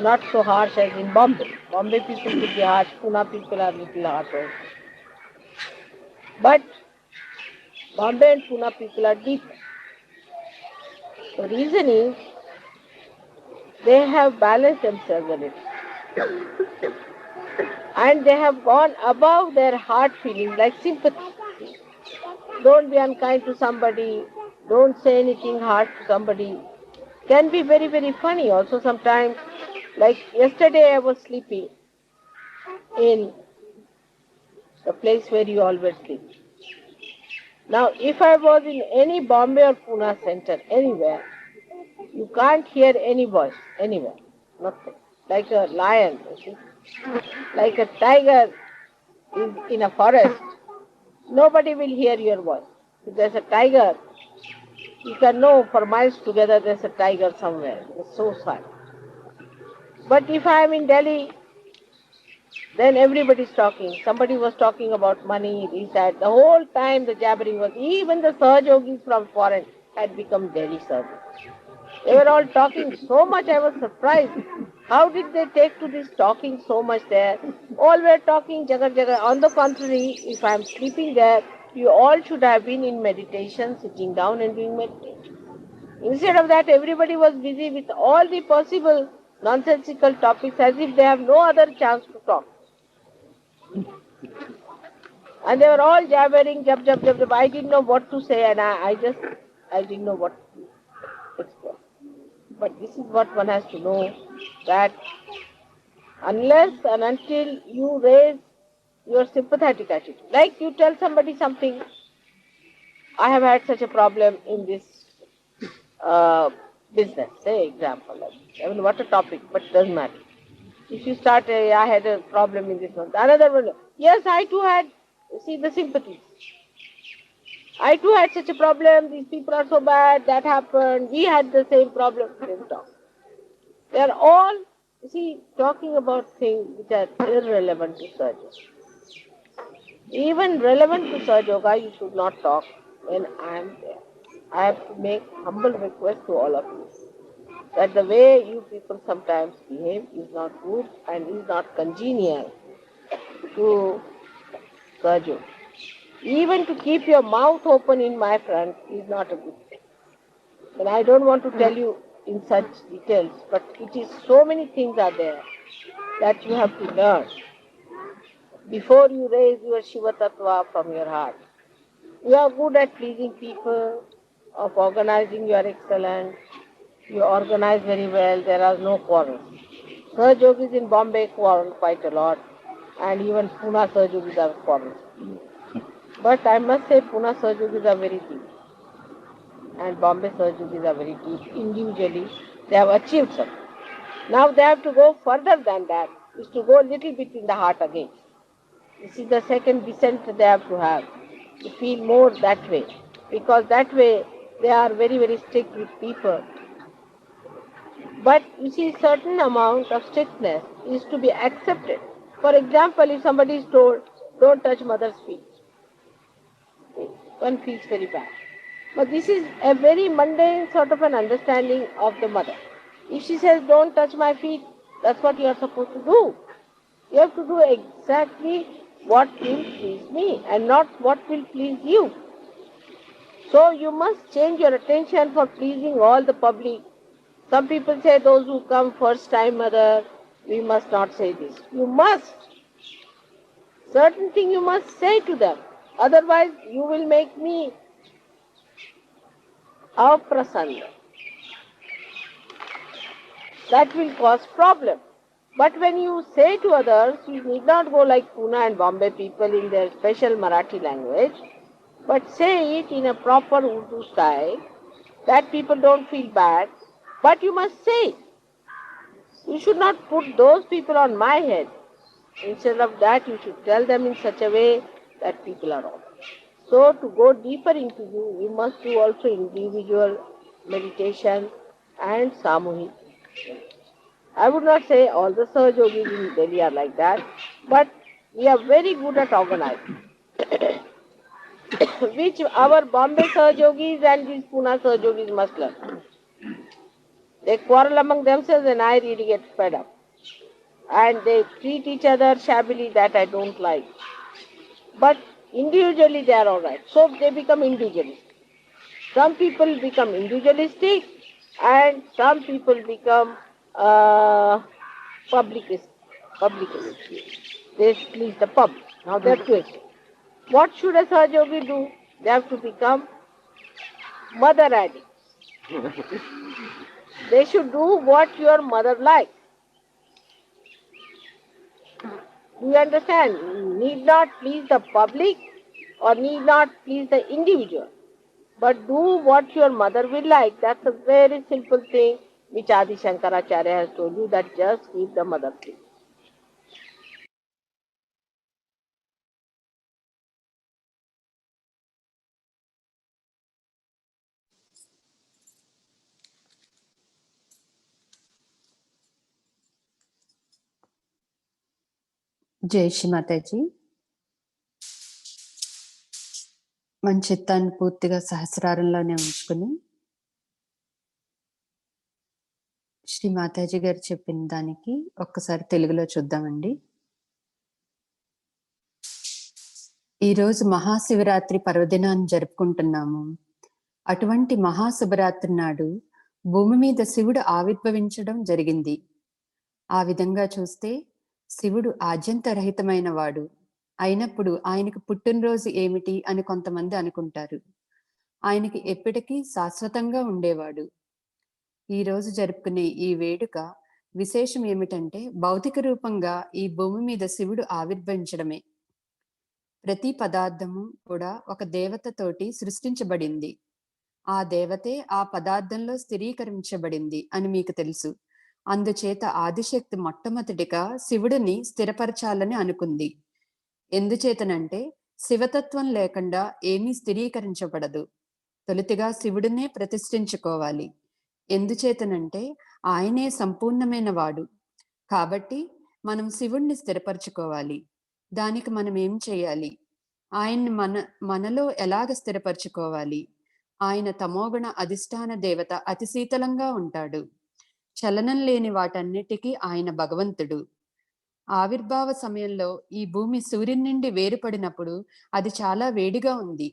not so harsh as in Bombay. Bombay people could be harsh, Pune people are little harsher. But Bombay and Pune people are deep. The reason is they have balanced themselves a little. And they have gone above their heart feelings like sympathy. Don't be unkind to somebody, don't say anything harsh to somebody. Can be very, very funny also sometimes. Like yesterday I was sleeping in the place where you always sleep. Now if I was in any Bombay or Pune center, anywhere, you can't hear any voice, anywhere, nothing. Like a lion, you see. Like a tiger is in a forest, nobody will hear your voice. If there's a tiger, you can know for miles together there's a tiger somewhere. It's so silent. But if I am in Delhi, then everybody's talking. Somebody was talking about money, this, that. The whole time the jabbering was, even the Sahajogis from foreign had become Delhi Sahajogis. They were all talking so much, I was surprised. How did they take to this talking so much there? All were talking jagar jagar. On the contrary, if I am sleeping there, you all should have been in meditation, sitting down and doing meditation. Instead of that, everybody was busy with all the possible nonsensical topics as if they have no other chance to talk. And they were all jabbering, jab, jab, jab, jab. I didn't know what to say and I didn't know what to express. But this is what one has to know, that unless and until you raise your sympathetic attitude, like you tell somebody something, I have had such a problem in this business, say example, I mean what a topic, but it doesn't matter. If you start, I had a problem in this one, another one, yes, I too had, see the sympathy. I too had such a problem, these people are so bad, that happened, we had the same problem, same talk. They are all, you see, talking about things which are irrelevant to Sahaja Yoga. Even relevant to Sahaja Yoga, you should not talk when I am there. I have to make humble request to all of you that the way you people sometimes behave is not good and is not congenial to Sahaja Yoga. Even to keep your mouth open in my front is not a good thing. And I don't want to tell you in such details, but it is so many things are there that you have to learn before you raise your Shiva Tattva from your heart. You are good at pleasing people, of organizing, you are excellent, you organize very well, there are no quarrels. Sahaja Yogis in Bombay quarrel quite a lot, and even Pune Sahaja Yogis are quarrels. But I must say Pune Sahaja Yogis are very deep and Bombay Sahaja Yogis are very deep. Individually, they have achieved something. Now they have to go further than that, is to go a little bit in the heart again. This is the second descent they have to feel more that way. Because that way they are very, very strict with people. But you see, certain amount of strictness is to be accepted. For example, if somebody is told, don't touch mother's feet, one feels very bad. But this is a very mundane sort of an understanding of the mother. If she says, don't touch my feet, that's what you are supposed to do. You have to do exactly what will please me and not what will please you. So you must change your attention for pleasing all the public. Some people say those who come first time, mother, we must not say this. You must. Certain thing you must say to them. Otherwise you will make me aprasanna. That will cause problem. But when you say to others, you need not go like Pune and Bombay people in their special Marathi language, but say it in a proper Urdu style, that people don't feel bad, but you must say it. You should not put those people on my head. Instead of that, you should tell them in such a way that people are all. So to go deeper into you, we must do also individual meditation and samuhik. I would not say all the Sahaja Yogis in Delhi are like that, but we are very good at organizing. Which our Bombay Sahaja Yogis and these Pune Sahaja Yogis must learn. They quarrel among themselves and I really get fed up. And they treat each other shabbily, that I don't like. But individually they are all right. So they become individualistic. Some people become individualistic and some people become publicist. They please the public. Now they're twisted. What should a Sahaja do? They have to become mother addicts. They should do what your mother likes. Do you understand? Need not please the public or need not please the individual, but do what your mother will like. That's a very simple thing which Adi Shankaracharya has told you, that just keep the mother please. జై శ్రీ మాతాజీ. మన చిత్తాన్ని పూర్తిగా సహస్రారంలోనే ఉంచుకుని శ్రీ మాతాజీ గారు చెప్పిన దానికి ఒక్కసారి తెలుగులో చూద్దామండి. ఈరోజు మహాశివరాత్రి పర్వదినాన్ని జరుపుకుంటున్నాము. అటువంటి మహాశివరాత్రి నాడు భూమి మీద శివుడు ఆవిర్భవించడం జరిగింది. ఆ విధంగా చూస్తే శివుడు ఆద్యంతరహితమైన వాడు అయినప్పుడు ఆయనకు పుట్టినరోజు ఏమిటి అని కొంతమంది అనుకుంటారు. ఆయనకి ఎప్పటికీ శాశ్వతంగా ఉండేవాడు. ఈ రోజు జరుపుకునే ఈ వేడుక విశేషం ఏమిటంటే భౌతిక రూపంగా ఈ భూమి మీద శివుడు ఆవిర్భవించడమే. ప్రతి పదార్థము కూడా ఒక దేవతతోటి సృష్టించబడింది. ఆ దేవతే ఆ పదార్థంలో స్థిరీకరించబడింది అని మీకు తెలుసు. అందుచేత ఆదిశక్తి మొట్టమొదటిగా శివుడిని స్థిరపరచాలని అనుకుంది. ఎందుచేతనంటే శివతత్వం లేకుండా ఏమీ స్థిరీకరించబడదు. తొలుతిగా శివుడినే ప్రతిష్ఠించుకోవాలి. ఎందుచేతనంటే ఆయనే సంపూర్ణమైన వాడు. కాబట్టి మనం శివుణ్ణి స్థిరపరచుకోవాలి. దానికి మనం ఏం చేయాలి? ఆయన్ని మనలో ఎలాగ స్థిరపరచుకోవాలి? ఆయన తమోగుణ అధిష్టాన దేవత అతి శీతలంగా ఉంటాడు. చలనం లేని వాటన్నిటికీ ఆయన భగవంతుడు. ఆవిర్భావ సమయంలో ఈ భూమి సూర్యుని నుండి వేరుపడినప్పుడు అది చాలా వేడిగా ఉంది.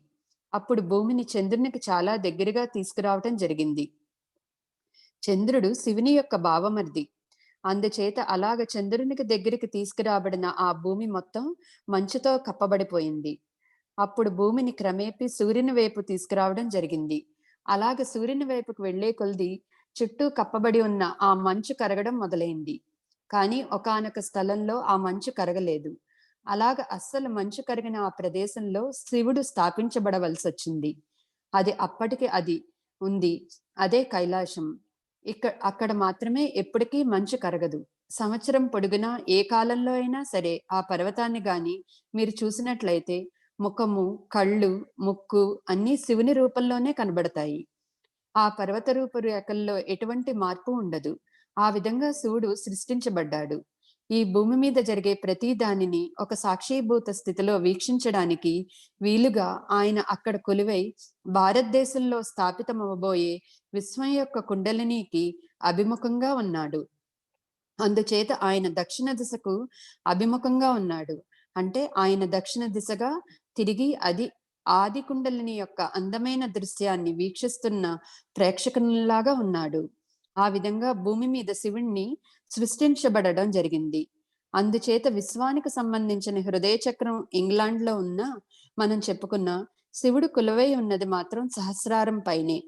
అప్పుడు భూమిని చంద్రునికి చాలా దగ్గరగా తీసుకురావటం జరిగింది. చంద్రుడు శివుని యొక్క భావమర్ది. అందుచేత అలాగ చంద్రునికి దగ్గరికి తీసుకురాబడిన ఆ భూమి మొత్తం మంచుతో కప్పబడిపోయింది. అప్పుడు భూమిని క్రమేపీ సూర్యుని వైపు తీసుకురావడం జరిగింది. అలాగ సూర్యుని వైపుకు వెళ్లే కొలది చుట్టూ కప్పబడి ఉన్న ఆ మంచు కరగడం మొదలైంది. కానీ ఒకానొక స్థలంలో ఆ మంచు కరగలేదు. అలాగ అస్సలు మంచు కరిగిన ఆ ప్రదేశంలో శివుడు స్థాపించబడవలసి వచ్చింది. అది అప్పటికి అది ఉంది. అదే కైలాసం. అక్కడ మాత్రమే ఎప్పటికీ మంచు కరగదు. సంవత్సరం పొడుగునా ఏ కాలంలో అయినా సరే ఆ పర్వతాన్ని గాని మీరు చూసినట్లయితే ముఖము, కళ్ళు, ముక్కు అన్నీ శివుని రూపంలోనే కనబడతాయి. ఆ పర్వత రూపురేఖల్లో ఎటువంటి మార్పు ఉండదు. ఆ విధంగా శివుడు సృష్టించబడ్డాడు. ఈ భూమి మీద జరిగే ప్రతి దానిని ఒక సాక్షీభూత స్థితిలో వీక్షించడానికి వీలుగా ఆయన అక్కడ కొలువై భారతదేశంలో స్థాపితమవబోయే విశ్వం యొక్క కుండలినికి అభిముఖంగా ఉన్నాడు. అందుచేత ఆయన దక్షిణ దిశకు అభిముఖంగా ఉన్నాడు. అంటే ఆయన దక్షిణ దిశగా తిరిగి అది ఆది కుండలిని యొక్క అందమైన దృశ్యాన్ని వీక్షిస్తున్న ప్రేక్షకునిలాగా ఉన్నాడు. ఆ విధంగా భూమి మీద శివుణ్ణి సృష్టించబడడం జరిగింది. అందుచేత విశ్వానికి సంబంధించిన హృదయ చక్రం ఇంగ్లాండ్ లో ఉన్న మనం చెప్పుకున్న శివుడు కొలువై ఉన్నది మాత్రం సహస్రారం పైనే.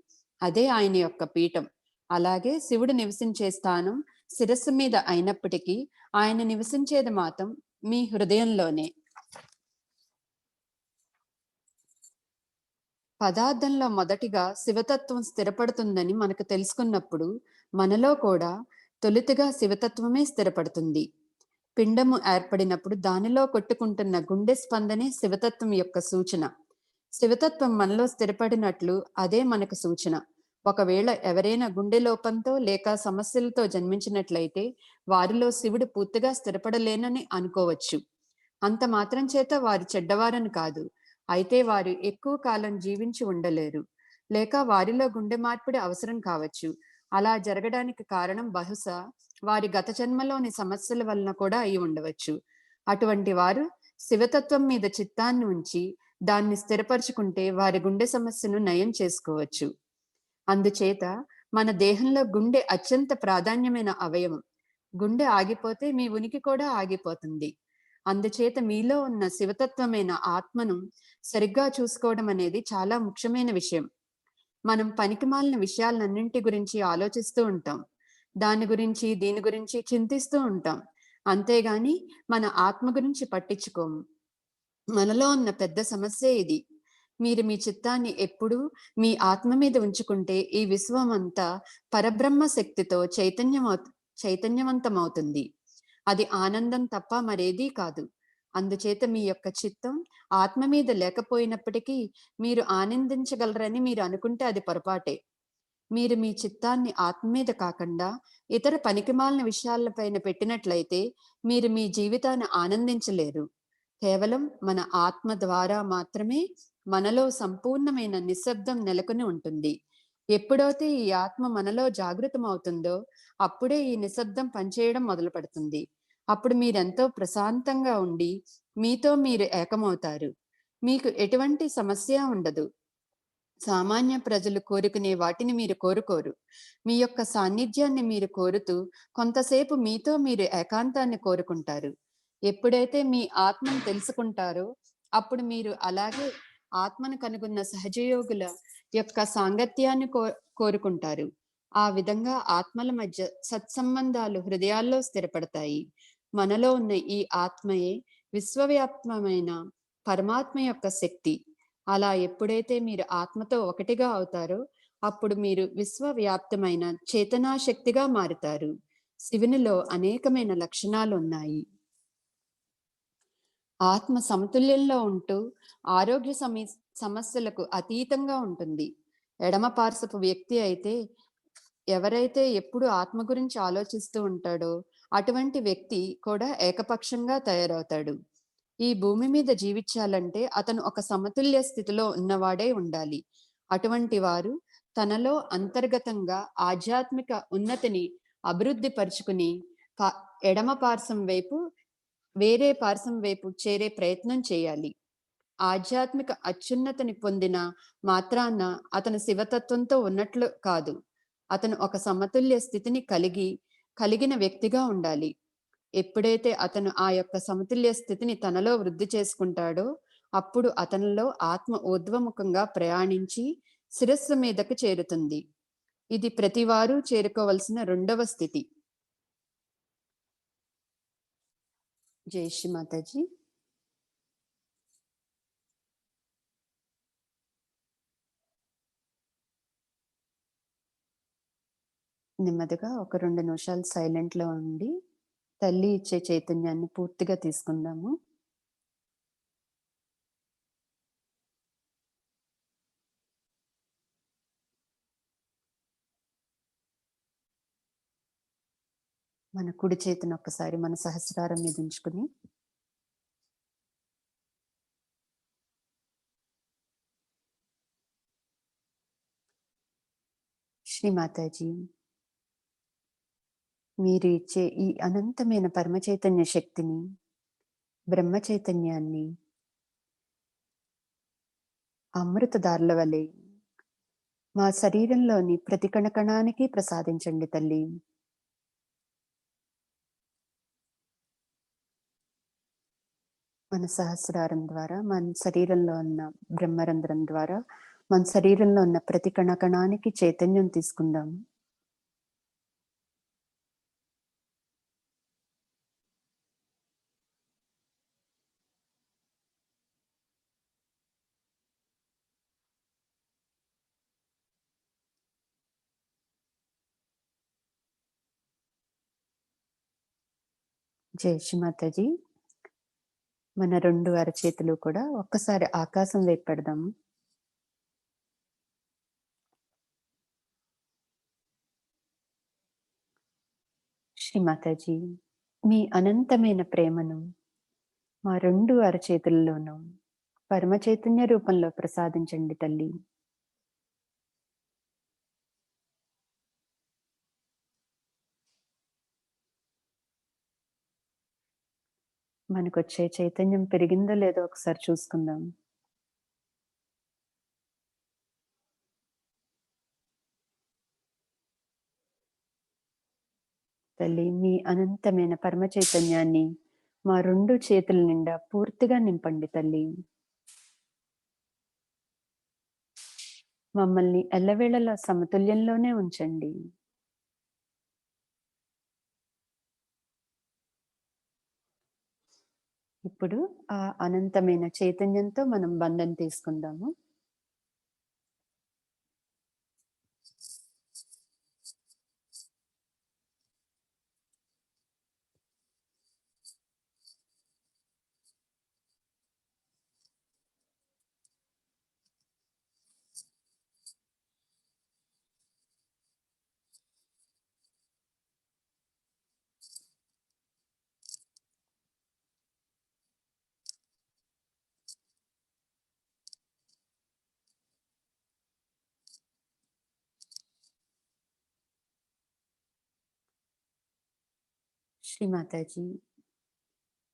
అదే ఆయన యొక్క పీఠం. అలాగే శివుడు నివసించే స్థానం శిరస్సు మీద అయినప్పటికీ ఆయన నివసించేది మాత్రం మీ హృదయంలోనే. పదార్థంలో మొదటిగా శివతత్వం స్థిరపడుతుందని మనకు తెలుసుకున్నప్పుడు మనలో కూడా తొలుతగా శివతత్వమే స్థిరపడుతుంది. పిండము ఏర్పడినప్పుడు దానిలో కొట్టుకుంటున్న గుండె స్పందనే శివతత్వం యొక్క సూచన. శివతత్వం మనలో స్థిరపడినట్లు అదే మనకు సూచన. ఒకవేళ ఎవరైనా గుండె లోపంతో లేక సమస్యలతో జన్మించినట్లయితే వారిలో శివుడు పూర్తిగా స్థిరపడలేనని అనుకోవచ్చు. అంత మాత్రం చేత వారు చెడ్డవారని కాదు. అయితే వారు ఎక్కువ కాలం జీవించి ఉండలేరు, లేక వారిలో గుండె మార్పిడి అవసరం కావచ్చు. అలా జరగడానికి కారణం బహుశా వారి గత జన్మలోని సమస్యల వలన కూడా అయి ఉండవచ్చు. అటువంటి వారు శివతత్వం మీద చిత్తాన్ని ఉంచి దాన్ని స్థిరపరచుకుంటే వారి గుండె సమస్యను నయం చేసుకోవచ్చు. అందుచేత మన దేహంలో గుండె అత్యంత ప్రాధాన్యమైన అవయవం. గుండె ఆగిపోతే మీ ఉనికి కూడా ఆగిపోతుంది. అందుచేత మీలో ఉన్న శివతత్వమైన ఆత్మను సరిగ్గా చూసుకోవడం అనేది చాలా ముఖ్యమైన విషయం. మనం పనికిమాలిన విషయాలన్నింటి గురించి ఆలోచిస్తూ ఉంటాం. దాని గురించి దీని గురించి చింతిస్తూ ఉంటాం. అంతేగాని మన ఆత్మ గురించి పట్టించుకోము. మనలో ఉన్న పెద్ద సమస్యే ఇది. మీరు మీ చిత్తాన్ని ఎప్పుడూ మీ ఆత్మ మీద ఉంచుకుంటే ఈ విశ్వం అంతా పరబ్రహ్మ శక్తితో చైతన్యవంతమవుతుంది. అది ఆనందం తప్ప మరేదీ కాదు. అందుచేత మీ యొక్క చిత్తం ఆత్మ మీద లేకపోయినప్పటికీ మీరు ఆనందించగలరని మీరు అనుకుంటే అది పొరపాటే. మీరు మీ చిత్తాన్ని ఆత్మ మీద కాకుండా ఇతర పనికిమాలిన విషయాలపైన పెట్టినట్లయితే మీరు మీ జీవితాన్ని ఆనందించలేరు. కేవలం మన ఆత్మ ద్వారా మాత్రమే మనలో సంపూర్ణమైన నిశ్శబ్దం నెలకొని ఉంటుంది. ఎప్పుడైతే ఈ ఆత్మ మనలో జాగృతమవుతుందో అప్పుడే ఈ నిశ్శబ్దం పనిచేయడం మొదలు పెడుతుంది. అప్పుడు మీరెంతో ప్రశాంతంగా ఉండి మీతో మీరు ఏకమవుతారు. మీకు ఎటువంటి సమస్య ఉండదు. సామాన్య ప్రజలు కోరుకునే వాటిని మీరు కోరుకోరు. మీ యొక్క సాన్నిధ్యాన్ని మీరు కోరుతూ కొంతసేపు మీతో మీరు ఏకాంతాన్ని కోరుకుంటారు. ఎప్పుడైతే మీ ఆత్మను తెలుసుకుంటారో అప్పుడు మీరు అలాగే ఆత్మను కనుగొన్న సహజయోగుల యొక్క సాంగత్యాన్ని కోరుకుంటారు. ఆ విధంగా ఆత్మల మధ్య సత్సంబంధాలు హృదయాల్లో స్థిరపడతాయి. మనలో ఉన్న ఈ ఆత్మయే విశ్వవ్యాప్తమైన పరమాత్మ యొక్క శక్తి. అలా ఎప్పుడైతే మీరు ఆత్మతో ఒకటిగా అవుతారో అప్పుడు మీరు విశ్వవ్యాప్తమైన చేతనాశక్తిగా మారుతారు. శివునిలో అనేకమైన లక్షణాలు ఉన్నాయి. ఆత్మ సమతుల్యంలో ఉంటూ ఆరోగ్య సమస్యలకు అతీతంగా ఉంటుంది. ఎడమ పార్శ్వపు వ్యక్తి అయితే ఎవరైతే ఎప్పుడు ఆత్మ గురించి ఆలోచిస్తూ ఉంటాడో అటువంటి వ్యక్తి కూడా ఏకపక్షంగా తయారవుతాడు. ఈ భూమి మీద జీవించాలంటే అతను ఒక సమతుల్య స్థితిలో ఉన్నవాడే ఉండాలి. అటువంటి వారు తనలో అంతర్గతంగా ఆధ్యాత్మిక ఉన్నతిని అభివృద్ధి పరుచుకుని ఎడమ పార్శ్వం వైపు వేరే పార్శ్వం వైపు చేరే ప్రయత్నం చేయాలి. ఆధ్యాత్మిక అత్యున్నతిని పొందిన మాత్రాన అతను శివతత్వంతో ఉన్నట్లు కాదు. అతను ఒక సమతుల్య స్థితిని కలిగిన వ్యక్తిగా ఉండాలి. ఎప్పుడైతే అతను ఆ యొక్క సమతుల్య స్థితిని తనలో వృద్ధి చేసుకుంటాడో అప్పుడు అతనిలో ఆత్మ ఊర్ధ్వముఖంగా ప్రయాణించి శిరస్సు మీదకు చేరుతుంది. ఇది ప్రతివారు చేరుకోవలసిన రెండవ స్థితి. జై శ్రీ మాతాజీ. నెమ్మదిగా ఒక 2 నిమిషాలు సైలెంట్ లో ఉండి తల్లి ఇచ్చే చైతన్యాన్ని పూర్తిగా తీసుకుందాము. మన కుడి చేతిని ఒక్కసారి మన సహస్రారం మీద ఉంచుకుని శ్రీ మాతాజీ, మీరు ఇచ్చే ఈ అనంతమైన పరమ చైతన్య శక్తిని, బ్రహ్మ చైతన్యాన్ని అమృతదారుల వలె మా శరీరంలోని ప్రతి కణకణానికి ప్రసాదించండి తల్లి. మన సహస్రారం ద్వారా మన శరీరంలో ఉన్న బ్రహ్మరంధ్రం ద్వారా మన శరీరంలో ఉన్న ప్రతి కణకణానికి చైతన్యం తీసుకుందాం. జై శ్రీ మాతాజీ. మన 2 అరచేతులు కూడా ఒక్కసారి ఆకాశం వైపు పెడదాము. శ్రీ మాతాజీ, మీ అనంతమైన ప్రేమను మా 2 అరచేతుల్లోనూ పరమ చైతన్య రూపంలో ప్రసాదించండి తల్లి. మనకొచ్చే చైతన్యం పెరిగిందో లేదో ఒకసారి చూసుకుందాం. తల్లి, మీ అనంతమైన పరమ చైతన్యాన్ని మా 2 చేతుల నిండా పూర్తిగా నింపండి తల్లి. మమ్మల్ని ఎల్లవేళలా సమతుల్యంలోనే ఉంచండి. ఇప్పుడు ఆ అనంతమైన చైతన్యంతో మనం బంధం తీసుకుందాము. శ్రీ మాతాజీ,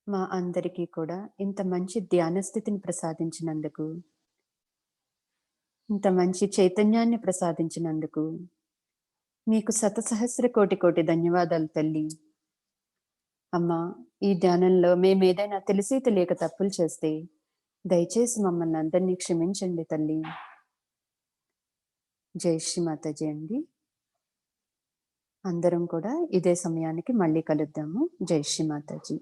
మా అందరికీ కూడా ఇంత మంచి ధ్యాన స్థితిని ప్రసాదించినందుకు, ఇంత మంచి చైతన్యాన్ని ప్రసాదించినందుకు మీకు శతసహస్ర కోటి ధన్యవాదాలు తల్లి. అమ్మా, ఈ ధ్యానంలో మేమేదైనా తెలిసి తెలియక తప్పులు చేస్తే దయచేసి మమ్మల్ని అందరినీ క్షమించండి తల్లి. జై శ్రీ మాతాజీ అండి. అందరం కూడా ఇదే సమయానికి మళ్ళీ కలుద్దాము. జై శ్రీ మాతాజీ.